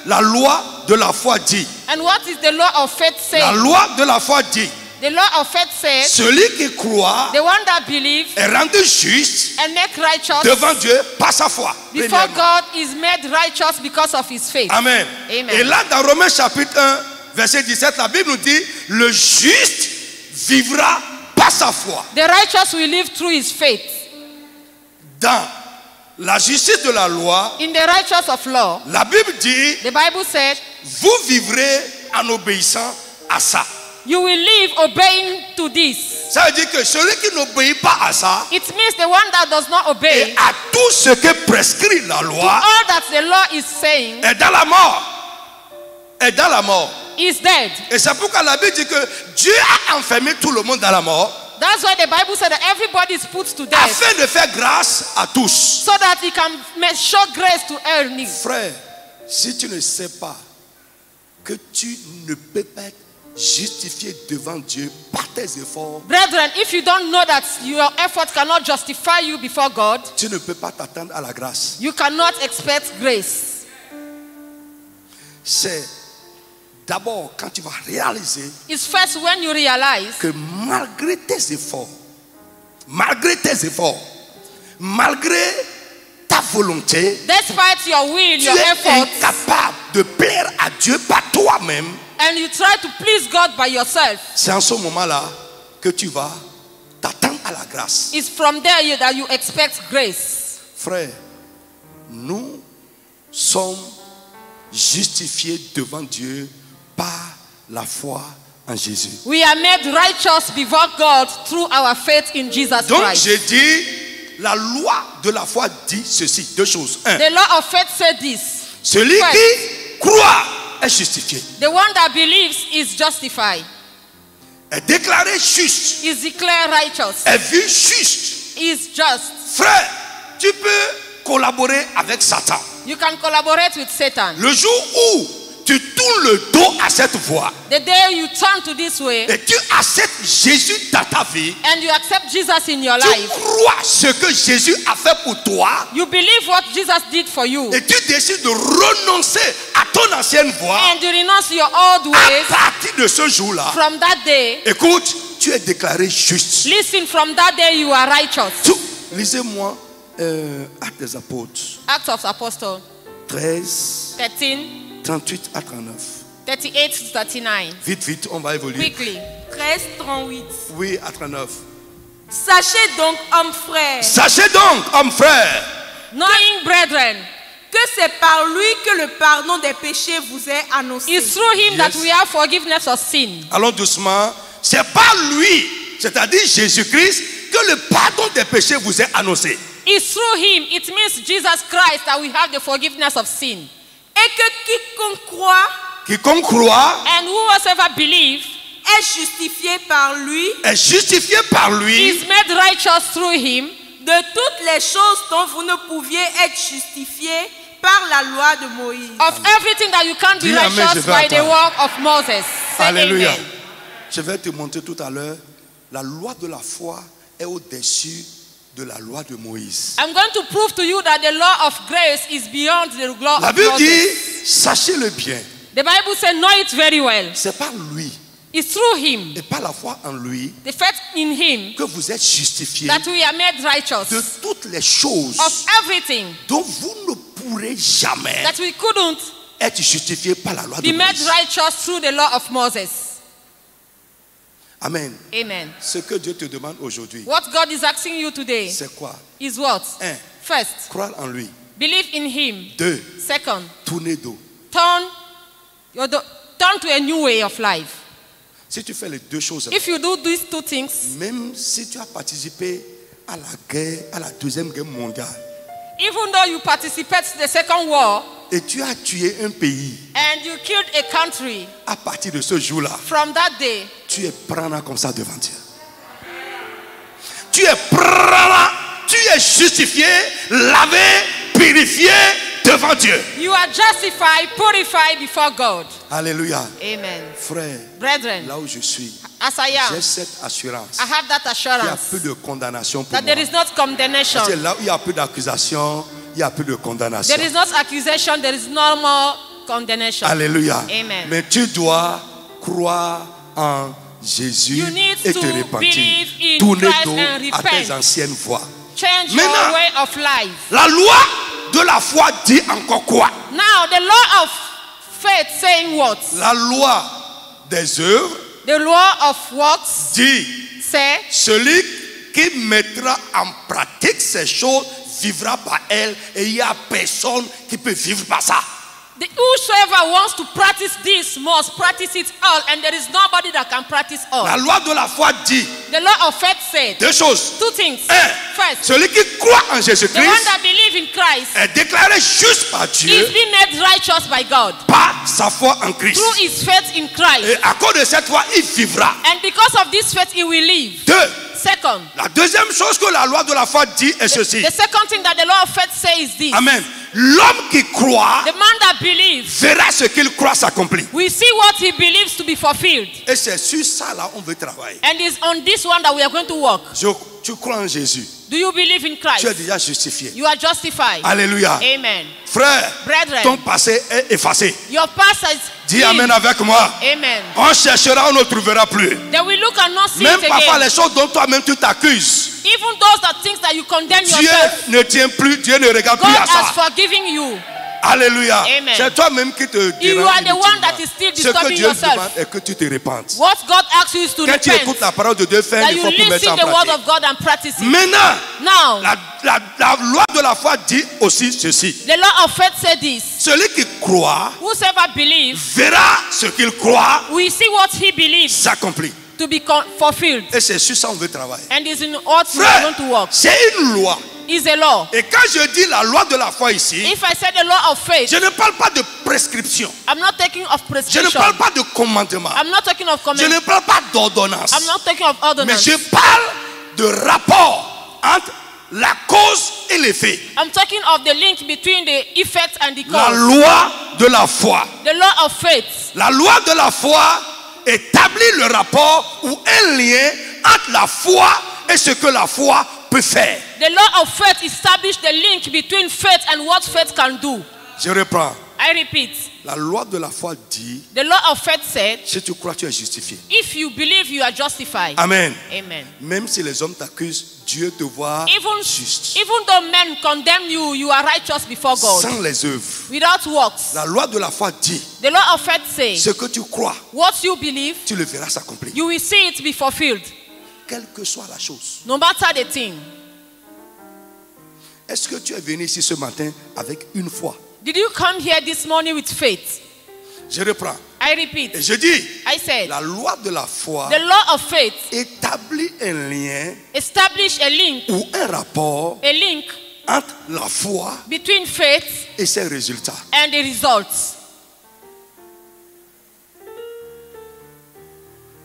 la loi de la foi dit? And what is the law of faith La saying? loi de la foi dit, The law of faith says celui qui croit the one that believes est rendu juste and make righteous devant Dieu par sa foi. before Premièrement. God is made righteous because of his faith. Amen. Amen. Et là, dans Romains chapitre 1, verset 17, la Bible nous dit, le juste vivra par sa foi. The righteous will live through his faith. Dans la justice de la loi, In the righteous of law, la Bible dit, the Bible said, vous vivrez en obéissant à ça. You will live obeying to this. Ça veut dire que celui qui n'obéit pas à ça, It means the one that does not et obey à tout ce que prescrit la loi, all that the law is saying est dans la mort. Est dans la mort. is dead. Et c'est pourquoi la Bible dit que Dieu a enfermé tout le monde dans la mort, That's why the Bible said that everybody is put to death afin de faire grâce à tous. so that he can show grace to every. Frère, si tu ne sais pas que tu ne peux pas être justifié devant Dieu par tes efforts, Brethren, if you don't know that your effort cannot justify you before God, tu ne peux pas t'attendre à la grâce. you cannot expect grace. C'est d'abord quand tu vas réaliser It's first when you realize que malgré tes efforts, malgré ta volonté, despite your will, tu your es efforts, incapable de plaire à Dieu par toi-même. and you try to please God by yourself, C'est en ce moment-là que tu vas t'attendre à la grâce. it's from there that you expect grace. Frère, nous sommes justifiés devant Dieu par la foi en Jésus. We are made righteous before God through our faith in Jesus Donc Christ. j'ai dit, la loi de la foi dit ceci, deux choses. Un, The law of faith said this. celui First, qui croit est justifié, the one that believes is justified, est déclaré juste, is declared righteous, est vu juste. is just. Frère, tu peux collaborer avec Satan. You can collaborate with Satan. Le jour où tu tournes le dos à cette voie The day you turn to this way et tu acceptes Jésus dans ta vie, and you accept Jesus in your tu life, crois ce que Jésus a fait pour toi you believe what Jesus did for you, et tu décides de renoncer à ton ancienne voie. and you renounce your old ways. À partir de ce jour-là, From that day, écoute, tu es déclaré juste. listen, from that day you are righteous. Lisez-moi Actes des Apôtres Acts of Apostles 13, 13, 38 à 39. 38 to 39. Vite, vite, on va évoluer. Quickly. 13, 38. Oui, à 39. Sachez donc, hommes frères, Sachez donc, hommes frères, Knowing, brethren, que c'est par lui que le pardon des péchés vous est annoncé. it's through him that Yes. we have forgiveness of sin. allons doucement. C'est par lui, c'est-à-dire Jésus-Christ, que le pardon des péchés vous est annoncé. It's through him, it means Jesus Christ, that we have the forgiveness of sin. Et que quiconque croit Quiconque croit And whosoever believes est justifié par lui est justifié par lui is made righteous through him de toutes les choses dont vous ne pouviez être justifié par la loi de Moïse. of everything that you can't be Dis amen, je righteous vais by the attendre. work of Moses. Say Alléluia. amen. Je vais te montrer tout à l'heure, la loi de la foi est au-dessus de la loi de Moïse. I'm going to prove to you that the law of grace is beyond the law La of Bible dit, Moses. sachez-le bien, The Bible says, know it very well. c'est par lui It's through him, et par la foi en lui the faith in him, que vous êtes justifiés that we are made righteous de toutes les choses of everything dont vous ne pourrez jamais that we couldn't être justifiés par la loi be de made Moïse. righteous through the law of Moses. Amen. Amen. Ce que Dieu te demande aujourd'hui, What God is asking you today c'est quoi? is what? Un, First, croire en lui. believe in him. Deux, Second, tourner dos. turn to a new way of life. Si tu fais les deux choses, If you do these two things, même si tu as participé à la guerre, à la deuxième guerre mondiale, even though you participate in the second war et tu as tué un pays, and you killed a country, à partir de ce jour-là, from that day, tu es prana comme ça devant Dieu. Tu es prana, tu es justifié, lavé, purifié devant Dieu. you are justified, purified before God. Alléluia. Amen. Frère, Brethren, là où je suis, as I j'ai am, cette assurance. I have that Il n'y a assurance plus de condamnation pour that moi. there is not condemnation. Parce que là où il n'y a plus d'accusation, il n'y a plus de condamnation. There is not accusation, there is no more condemnation. Alléluia. Amen. Mais tu dois croire en Jésus You need et te to repentir. believe in Tourner Christ dos and à repent. tes anciennes voies. Change Maintenant, your way of life. La loi de la foi dit encore quoi? Now, the law of faith saying what? La loi des œuvres The law of works dit, say, celui qui mettra en pratique ces choses vivra par elles et il n'y a personne qui peut vivre par ça. Whosoever wants to practice this must practice it all, and there is nobody that can practice all. La loi de la foi dit The law of faith said 2 choses. two things. First, Celui qui croit en the one Jésus-Christ that believes in Christ est déclaré juste par is Dieu being made righteous by God par sa foi en Christ. through his faith in Christ. Et à cause de cette foi, il vivra. And because of this faith, he will live. 2. Second, La deuxième chose que la loi de la foi dit est ceci. the second thing that the law of faith says is this. Amen. L'homme qui croit The man that believes verra ce qu'il croit s'accomplir. will see what he believes to be fulfilled. Et c'est sur ça là on veut travailler. And it's on this one that we are going to work. Tu crois en Jésus. Do you believe in Tu es Christ? déjà justifié. You are justified. Alléluia. Amen. Frère, Brethren, ton passé est effacé. your past is Dis healed. Amen avec moi. Amen. On cherchera, on ne trouvera plus. Then we look and not see Même it parfois again. les choses dont toi-même tu t'accuses. Even those that things that you condemn Dieu yourself, ne tient plus, Dieu ne regarde God plus à has ça. forgiven you. Alléluia. Amen. C'est toi-même qui te dérange. You are the one inutilement. that is still Ce que disturbing Dieu yourself. demande est que tu te répandes. What God asks you is to Quand tu écoutes repent. la parole de Dieu, fais un That you effort pour mettre ça listen en the word pratique. of God and practice it. Maintenant, Now, la loi de la foi dit aussi ceci. the law of faith said this. Celui qui croit Whosoever believes verra ce qu'il croit will see what he believes s'accomplir. to be fulfilled. Et c'est sur ça qu'on veut travailler. And is in what we are Frère, going to work. c'est une loi. Is a law. Et quand je dis la loi de la foi ici, If I say the law of faith, je ne parle pas de prescription. I'm not taking of Je ne prescription. parle pas de commandement. I'm not talking of Je command. ne parle pas d'ordonnance. I'm not talking of Mais ordinance. je parle de rapport entre la cause et l'effet. I'm talking of the link between the effect and the La cause. loi de la foi. The law of faith. La loi de la foi établit le rapport ou un lien entre la foi et ce que la foi peut faire. The law of faith established the link between faith and what faith can do. Je reprends. I repeat. La loi de la foi dit, The law of faith said, si tu crois, tu es justifié. if you believe, you are justified. Amen. Amen. Même si les hommes t'accusent, Dieu te voit juste. Even though men condemn you, you are righteous before God. Sans les œuvres. Without works. La loi de la foi dit, The law of faith says, ce que tu crois, what you believe, tu le verras s'accomplir. you will see it be fulfilled. Quelle que soit la chose. No matter the thing. Est-ce que tu es venu ici ce matin avec une foi? Did you come here this morning with faith? Je reprends. I repeat. Et je dis, I said, la loi de la foi the law of faith établit un lien establish a link ou un rapport entre la foi between faith et ses résultats. and the results.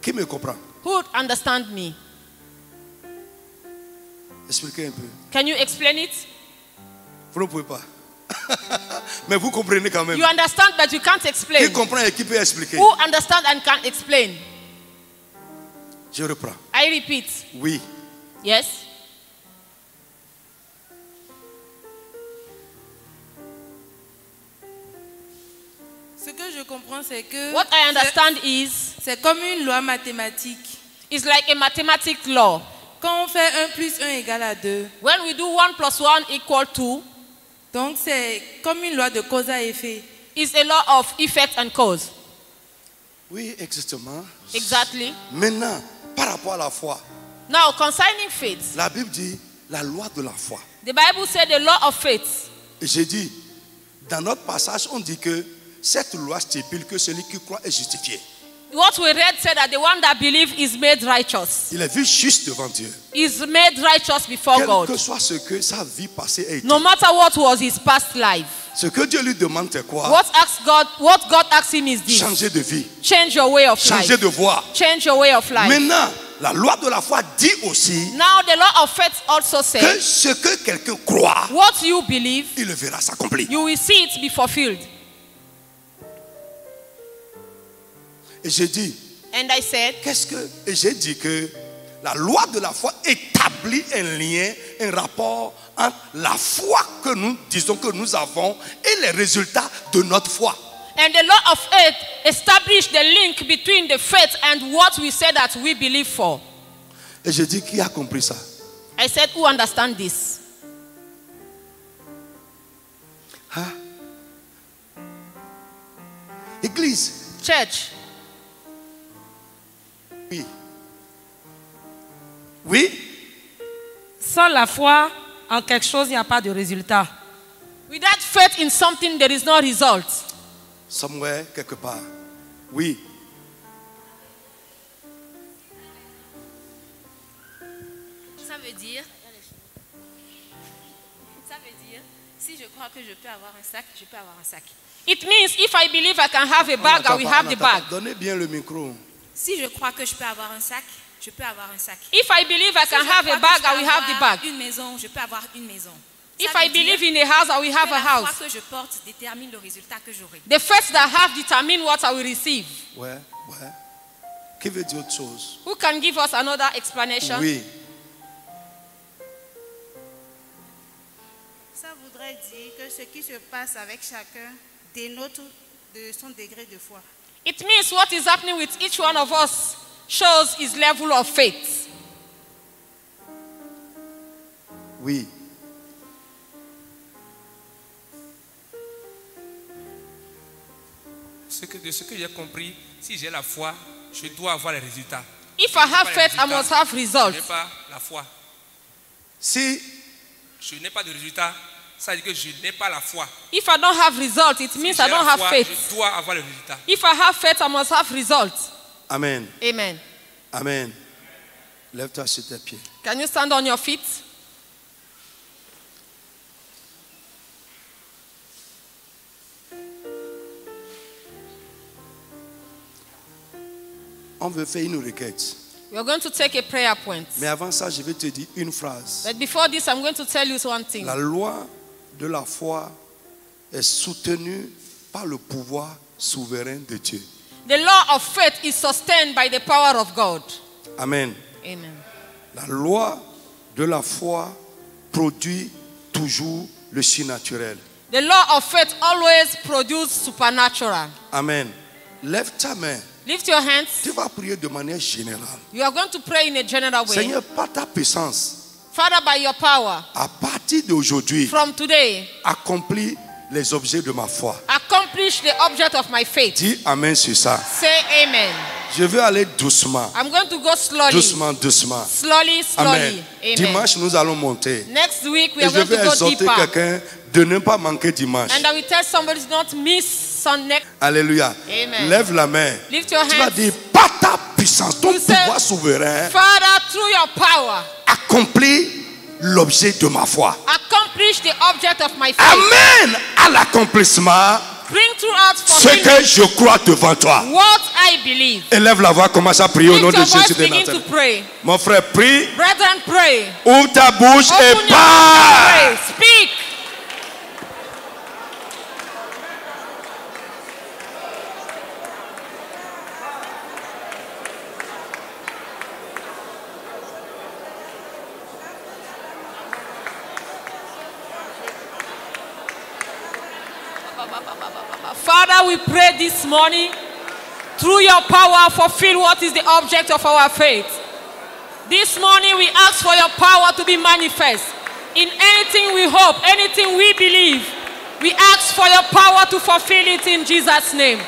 Qui me comprend? Who would understand me? Expliquez un peu. Can you explain it? Vous ne pouvez pas. Mais vous comprenez quand même. You understand, but you can't Qui explain. comprend et qui peut expliquer? Who understand and can explain? Je reprends. I repeat. Oui. Yes. Ce que je comprends, c'est que What I understand is, c'est comme une loi mathématique. it's like a mathematic law. Quand on fait 1 plus 1 égale à 2, When we do 1 plus 1 equal 2, donc c'est comme une loi de cause à effet. it's a law of effect and cause. Oui, exactement. Exactly. Maintenant, par rapport à la foi, Now, concerning faith, la Bible dit la loi de la foi. the Bible said the law of faith. Et j'ai dit, dans notre passage, on dit que cette loi stipule que celui qui croit est justifié. What we read said that the one that believes is made righteous. Il est vu juste devant Dieu. Is made righteous before Quel God. que soit ce que sa vie passée a été. No matter what was his past life. Ce que Dieu lui demande, c'est quoi? What God asks him is this. Changer de vie. Change your way of Changer life. de voie. Change your way of life. Maintenant, la loi de la foi dit aussi Now the law of faith also que says, ce que quelqu'un croit, what you believe, il le verra s'accomplir. you will see it be fulfilled. Et j'ai dit, And I said, et j'ai dit que la loi de la foi établit un lien, un rapport entre la foi que nous disons que nous avons et les résultats de notre foi. and the law of faith established the link between the faith and what we say that we believe for. Et j'ai dit, qui a compris ça? I said, who understand this? Hein? Église. Church. Oui. Oui. Sans la foi en quelque chose, il n'y a pas de résultat. Without faith in something, there is no result. Somewhere, quelque part. Oui. Ça veut dire, si je crois que je peux avoir un sac, je peux avoir un sac. It means if I believe I can have a bag, I will have the bag. Donnez bien le micro. Si je crois que je peux avoir un sac, je peux avoir un sac. If I believe I can have a bag, I will have the bag. Une maison, je peux avoir une maison. If I believe in a house, I will have a La foi house. que je porte détermine le résultat que j'aurai. The faith that I have determine what I will receive. Ouais. Qui veut dire autre chose? Who can give us another explanation? Oui. Ça voudrait dire que ce qui se passe avec chacun dénote de son degré de foi. It means what is happening with each one of us shows his level of faith. Oui. De ce que j'ai compris, si j'ai la foi, je dois avoir les résultats. If I have faith, I must have Je results. n'ai pas la foi. Si Je n'ai pas de résultats, ça veut dire que je n'ai pas la foi. If I don't have results, it means Si I j'ai don't la have foi, faith. je dois avoir les résultats. If I have faith, I must have results. Amen. Amen. Amen. Lève-toi sur tes pieds. Can you stand on your feet? On veut faire une requête. We are going to take a prayer point. Mais avant ça, je vais te dire une phrase. But before this, I'm going to tell you one thing. La loi de la foi est soutenue par le pouvoir souverain de Dieu. The law of faith is sustained by the power of God. Amen. Amen. La loi de la foi produit toujours le surnaturel. The law of faith always produces supernatural. Amen. Lève ta main. Lift your hands. Tu vas prier de manière générale. You are going to pray in a general way. Seigneur, par ta puissance, Father, by your power, à partir d'aujourd'hui, from today, accomplis les objets de ma foi. accomplish the object of my faith. Dis Amen sur ça. Say amen. Je veux aller doucement. I'm going to go slowly. Doucement, doucement. Slowly, slowly. Amen. Amen. Dimanche, nous allons monter. Next week, we Et are je going vais to go exhorter deeper. quelqu'un de ne pas manquer dimanche. And I will tell somebody to not miss some next. Alléluia. Amen. Lève la main. Lift your Tu vas hands. dire, par ta puissance, ton You say, pouvoir souverain, Father, through your power, accomplis l'objet de ma foi. accomplish the object of my faith. Amen à l'accomplissement Bring throughout for ce me que je crois devant toi. what I believe. Élève la voix, commence à prier au nom Lift de your voice, Jésus de begin to Nazareth. pray. Mon frère, prie, Brethren, pray. ouvre ta bouche Open et your mouth and parle. pray. Speak. Father, we pray this morning, through your power, fulfill what is the object of our faith. This morning, we ask for your power to be manifest. In anything we hope, anything we believe, we ask for your power to fulfill it in Jesus' name.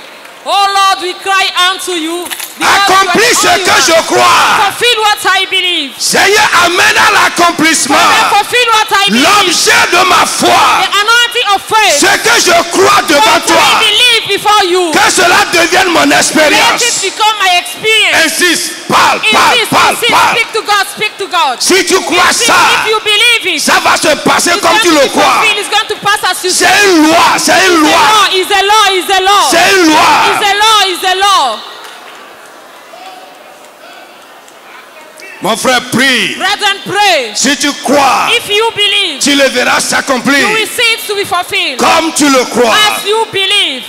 Oh Lord, we cry unto you. Accomplis ce que je crois. Fulfill what I believe. Seigneur, amène à l'accomplissement Fulfill what I believe. l'objet de ma foi. The anointing of faith. Ce que je crois devant What I toi. believe before you. Que cela devienne mon Let it expérience. become my experience. Insiste, parle, parle, Insist, parle, insist. parle. Speak to God, speak to God. Si tu crois Insist, ça, if you believe it, ça va se passer it's comme going tu to le be crois. fulfilled. It's going to pass as you say. C'est une loi, c'est une loi. It's a law, it's a law. C'est une loi. It's a law, it's a law. Mon frère, prie. Brethren, pray. Si tu crois, If you believe, tu le verras s'accomplir you will see it to be fulfilled. comme tu le crois. As you believe.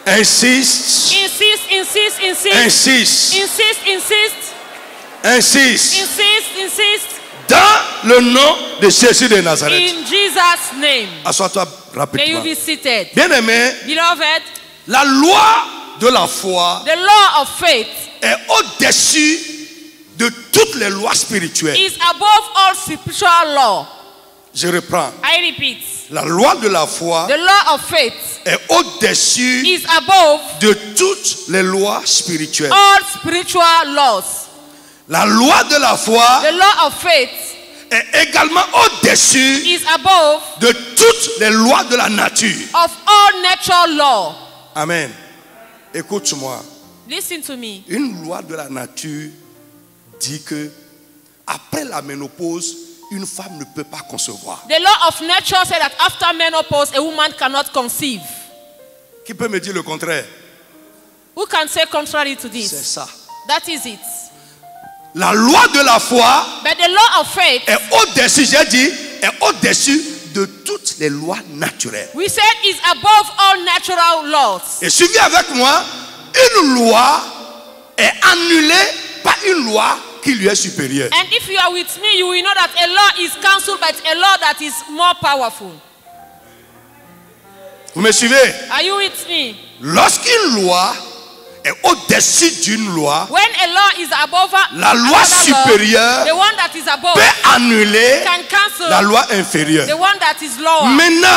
Insiste, Insist, insist, insist. insiste, Insist, insist. insiste. Insist, insist. Dans le nom de Jésus de Nazareth. In Jesus' name. Assois-toi May you rapidement. be seated. Bien-aimé, Beloved, la loi de la foi the law of faith est au-dessus de toutes les lois spirituelles. is above all spiritual law. Je reprends. I repeat. La loi de la foi The law of faith est au-dessus is above de toutes les lois spirituelles. all spiritual laws. La loi de la foi The law of faith est également au-dessus is above de toutes les lois de la nature. of all natural law. Amen. Écoute-moi. Listen to me. Une loi de la nature dit que après la ménopause, une femme ne peut pas concevoir. The law of nature said that after menopause, a woman cannot conceive. Qui peut me dire le contraire? Who can say contrary to C'est this? ça. That is it. La loi de la foi But the law of faith, est au-dessus, j'ai dit, est au-dessus de toutes les lois naturelles. we said, is above all natural laws. Et suivez avec moi, une loi est annulée par une loi qui lui est supérieure. And if you are with me, you will know that a law is cancelled by a law that is more powerful. Vous me suivez? Are you with me? Lorsqu'une loi est au-dessus d'une loi, When a law is above la loi another law, supérieure the one that is above peut annuler can cancel la loi inférieure. the one that is lower. Maintenant,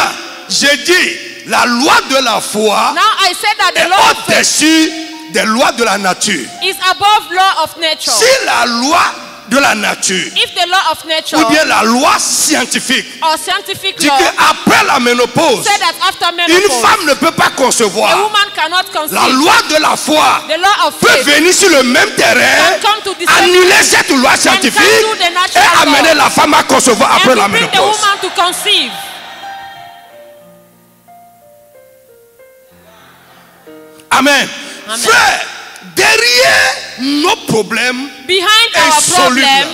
j'ai dit, la loi de la foi Now I said that the est law of faith au-dessus des lois de la nature. is above law of nature. Si la loi de la nature If the law of nature ou bien la loi scientifique or scientific dit law qu'après la ménopause, said that after une menopause, femme ne peut pas a concevoir, woman cannot conceive. la loi de la foi The law of peut faith venir sur le même terrain, can come to the same annuler cette loi scientifique cancel the et natural amener law. la femme à concevoir and après to la bring the ménopause. woman to conceive. Amen. Amen. Frère, derrière nos problèmes Behind our insolubles, problem,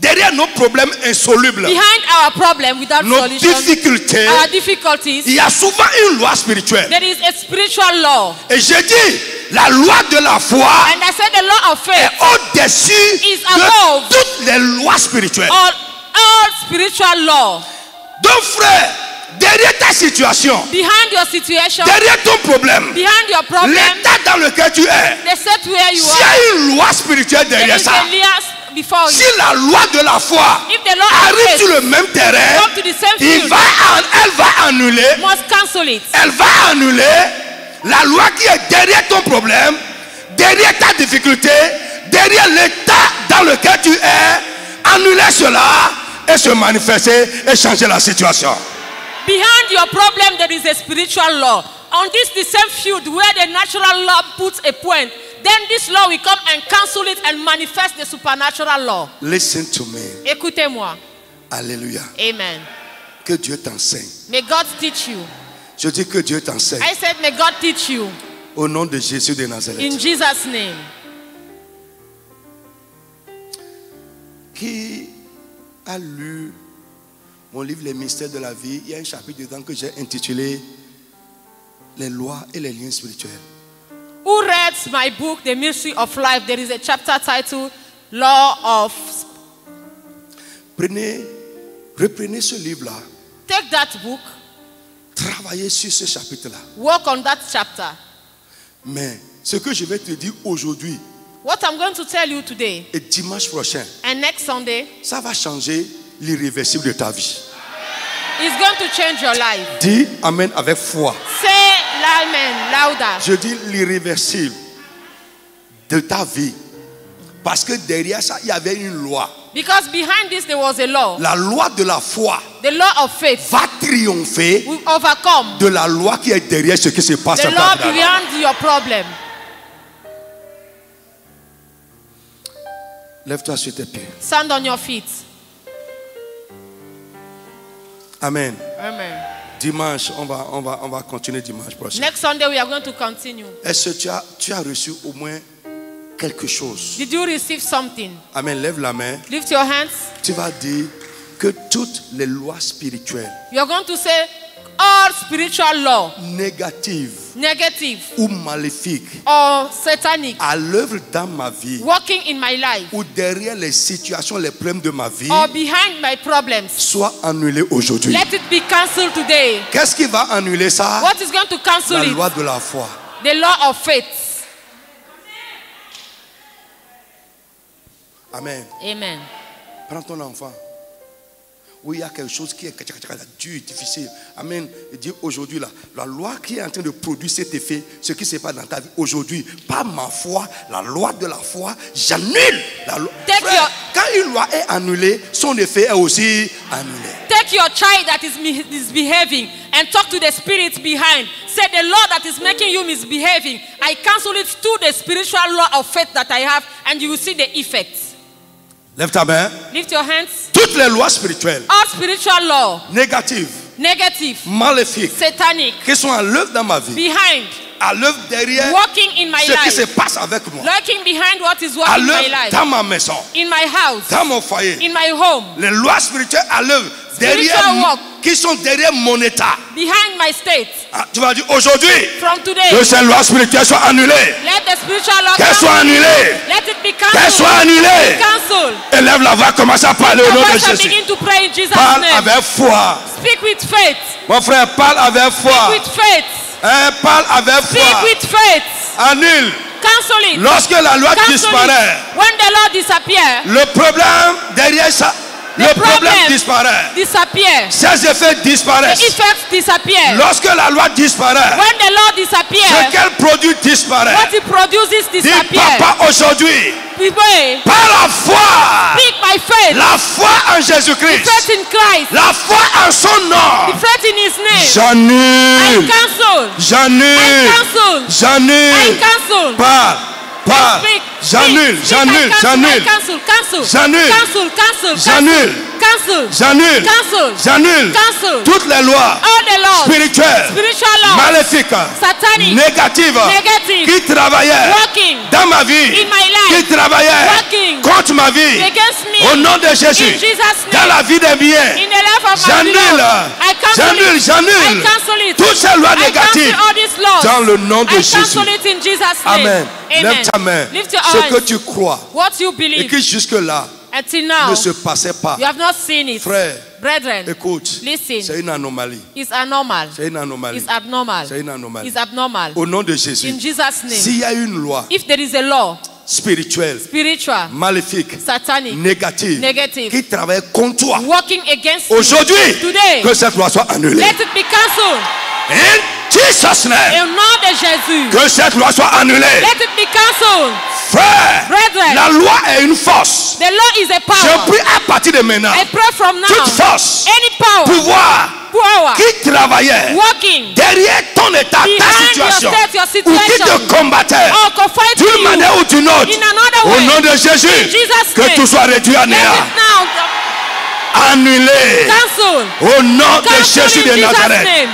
derrière nos problèmes insolubles, behind our problem without nos solution, difficultés, our difficulties, il y a souvent une loi spirituelle. there is a spiritual law. Et j'ai dit, la loi de la foi And I said the law of est faith, au-dessus is de above toutes les lois spirituelles. all spiritual law. Donc frère, derrière ta situation, Behind your situation, derrière ton problème, behind your problem, l'état dans lequel tu es, the set where you s'il y are, a une loi spirituelle there derrière is ça, a law before you. si la loi de la foi If the law of arrive faith sur le même terrain, come to the same field, elle va annuler, must cancel it. elle va annuler la loi qui est derrière ton problème, derrière ta difficulté, derrière l'état dans lequel tu es, annuler cela et se manifester et changer la situation. Behind your problem, there is a spiritual law. On this the same field where the natural law puts a point, then this law will come and cancel it and manifest the supernatural law. Listen to me. Écoutez-moi. Alléluia. Amen. Que Dieu t'enseigne. May God teach you. Je dis que Dieu t'enseigne. I said, may God teach you. Au nom de Jésus de Nazareth. In Jesus' name. Qui a lu mon livre Les mystères de la vie? Il y a un chapitre dedans que j'ai intitulé Les lois et les liens spirituels. Who read my book, The Mystery of Life? There is a chapter titled Law of. Reprenez ce livre-là. Take that book, Travaillez sur ce chapitre-là. work on that chapter. Mais ce que je vais te dire aujourd'hui What I'm going to tell you today et dimanche prochain, and next Sunday ça va changer l'irréversible de ta vie. is going to change your life. Dis Amen avec foi. Say amen louder. Je dis l'irréversible de ta vie. Parce que derrière ça, il y avait une loi. Because behind this there was a law. La loi de la foi The law of faith va triompher will overcome de la loi qui est derrière ce qui se passe the en law ta vie. beyond your problem. Lève-toi sur tes pieds. Stand on your feet. Amen. Amen. Dimanche, on va continuer dimanche prochain. Next Sunday we are going to continue. Est-ce que tu as reçu au moins quelque chose? Did you receive something? Amen. Lève la main. Lift your hands. Tu vas dire que toutes les lois spirituelles You are going to say all spiritual law, négatives negative ou maléfiques or satanic, à l'œuvre dans ma vie working in my life ou derrière les situations, les problèmes de ma vie, or behind my problems, soient annulées aujourd'hui. let it be cancelled today. Qu'est-ce qui va annuler ça? What is going to cancel La it? loi de la foi. The law of faith. Amen. Amen. Prends ton enfant. où il y a quelque chose qui est dur, difficile. Amen. Il dit aujourd'hui, la loi qui est en train de produire cet effet, ce qui se passe dans ta vie aujourd'hui, par ma foi, la loi de la foi, j'annule la loi. Frère, quand une loi est annulée, son effet est aussi annulé. Take your child that is misbehaving and talk to the spirit behind. Say, the law that is making you misbehaving, I cancel it through the spiritual law of faith that I have, and you will see the effects. Lève ta main. Lift your hands. Toutes les lois spirituelles, All spiritual law, négatives, negative, maléfiques, satanic, qui sont à l'œuvre dans ma vie, behind, à l'œuvre derrière working in my ce qui se life, passe avec moi, lurking behind what is à working in my l'œuvre life, dans ma maison, in my house, dans mon foyer. in my home, Les lois spirituelles à l'œuvre derrière, Spiritual work. qui sont derrière mon état. behind my state. Ah, tu vas dire aujourd'hui From today, que ces lois spirituelles soient annulées. let the spiritual law Qu'elles soient cancel. annulées. Let it be Qu'elles soient cancelled. annulées. Cancel. Élève la voix, commence à parler au nom de First, Jésus. begin to pray in Jesus' Parle name. avec foi. Speak with faith. Mon frère, parle avec foi. With faith. Hein, parle avec Speak foi. with faith. Annule. Cancel it. Lorsque la loi Cancel disparaît, it. When the law disappears, le problème derrière ça, le problème problem disparaît. disappear. Ses effets The disparaissent. effects disappear. Lorsque la loi disparaît, When the law ce disappears, qu'elle produit disparaît. what it produces Dis disappears. papa aujourd'hui, We pray. par la foi, Speak by faith. la foi en Jésus-Christ, Faith in Christ. la foi en son nom, Faith in His name. I j'annule, cancel. I j'annule, cancel. I j'annule, cancel. parle, Speak. j'annule, Speak. j'annule, I j'annule, cancel. Cancel. J'annule. Cancel. Cancel. j'annule, Cancel. j'annule, Cancel. j'annule Cancel. toutes les lois All the laws. spirituelles, Spiritual laws. maléfiques, Satanic. négatives, Negative. qui travaillaient Working. dans ma vie, In my life. qui travaillaient Working. contre ma vie, Against me. au nom de Jésus, In Jesus' dans name. la vie des biens, In the life of my j'annule, beloved. I cancel j'annule, it. j'annule I cancel it. toutes ces lois I cancel négatives all these laws. dans le nom de I Jésus. cancel it in Jesus' name. Amen. Amen. Lève ta main. Lift your Ce que hands. tu crois What you et believe. qui jusque-là Until now, ne se passait pas. you have not seen it. Frère, Brethren, écoute, listen. c'est une anomalie. It's abnormal. C'est une anomalie. It's abnormal. C'est une anomalie. It's abnormal. Au nom de Jésus, In Jesus' name. s'il y a une loi If there is a law, spirituelle, spiritual, maléfique, satanic, négative, negative, qui travaille contre toi, working against you, aujourd'hui, today, que cette loi soit annulée. let it be cancelled. In Jesus' name, Au nom de Jésus. que cette loi soit annulée. Let it be cancelled. Frère, Brethren, la loi est une force. the law is a Je power. prie à partir de maintenant, I pray from now. toute force, Any power, pouvoir power, qui travaillait working derrière ton état, ta behind situation, your state, your ou qui situation, te combattait or confide in d'une you, manière ou d'une autre, in another au way, nom de Jésus, in Jesus' que name, tout soit réduit à let néant, it now annulé, cancel. au nom de Cancel Jésus in de Jesus' Nazareth. name.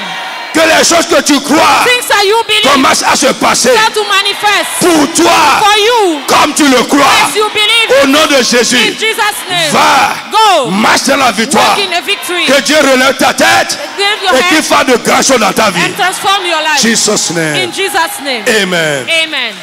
Que les choses que tu crois Things that you believe commencent à se passer start to manifest pour toi for you comme tu le crois, as you believe au nom de in Jésus. Jesus' name. Va, Go. marche dans la victoire, Walk in a victory. que Dieu relève ta tête Lift your et qu'il hands fasse de grandes choses dans ta vie. and transform your life. Jesus' name. In Jesus' name. Amen. Amen.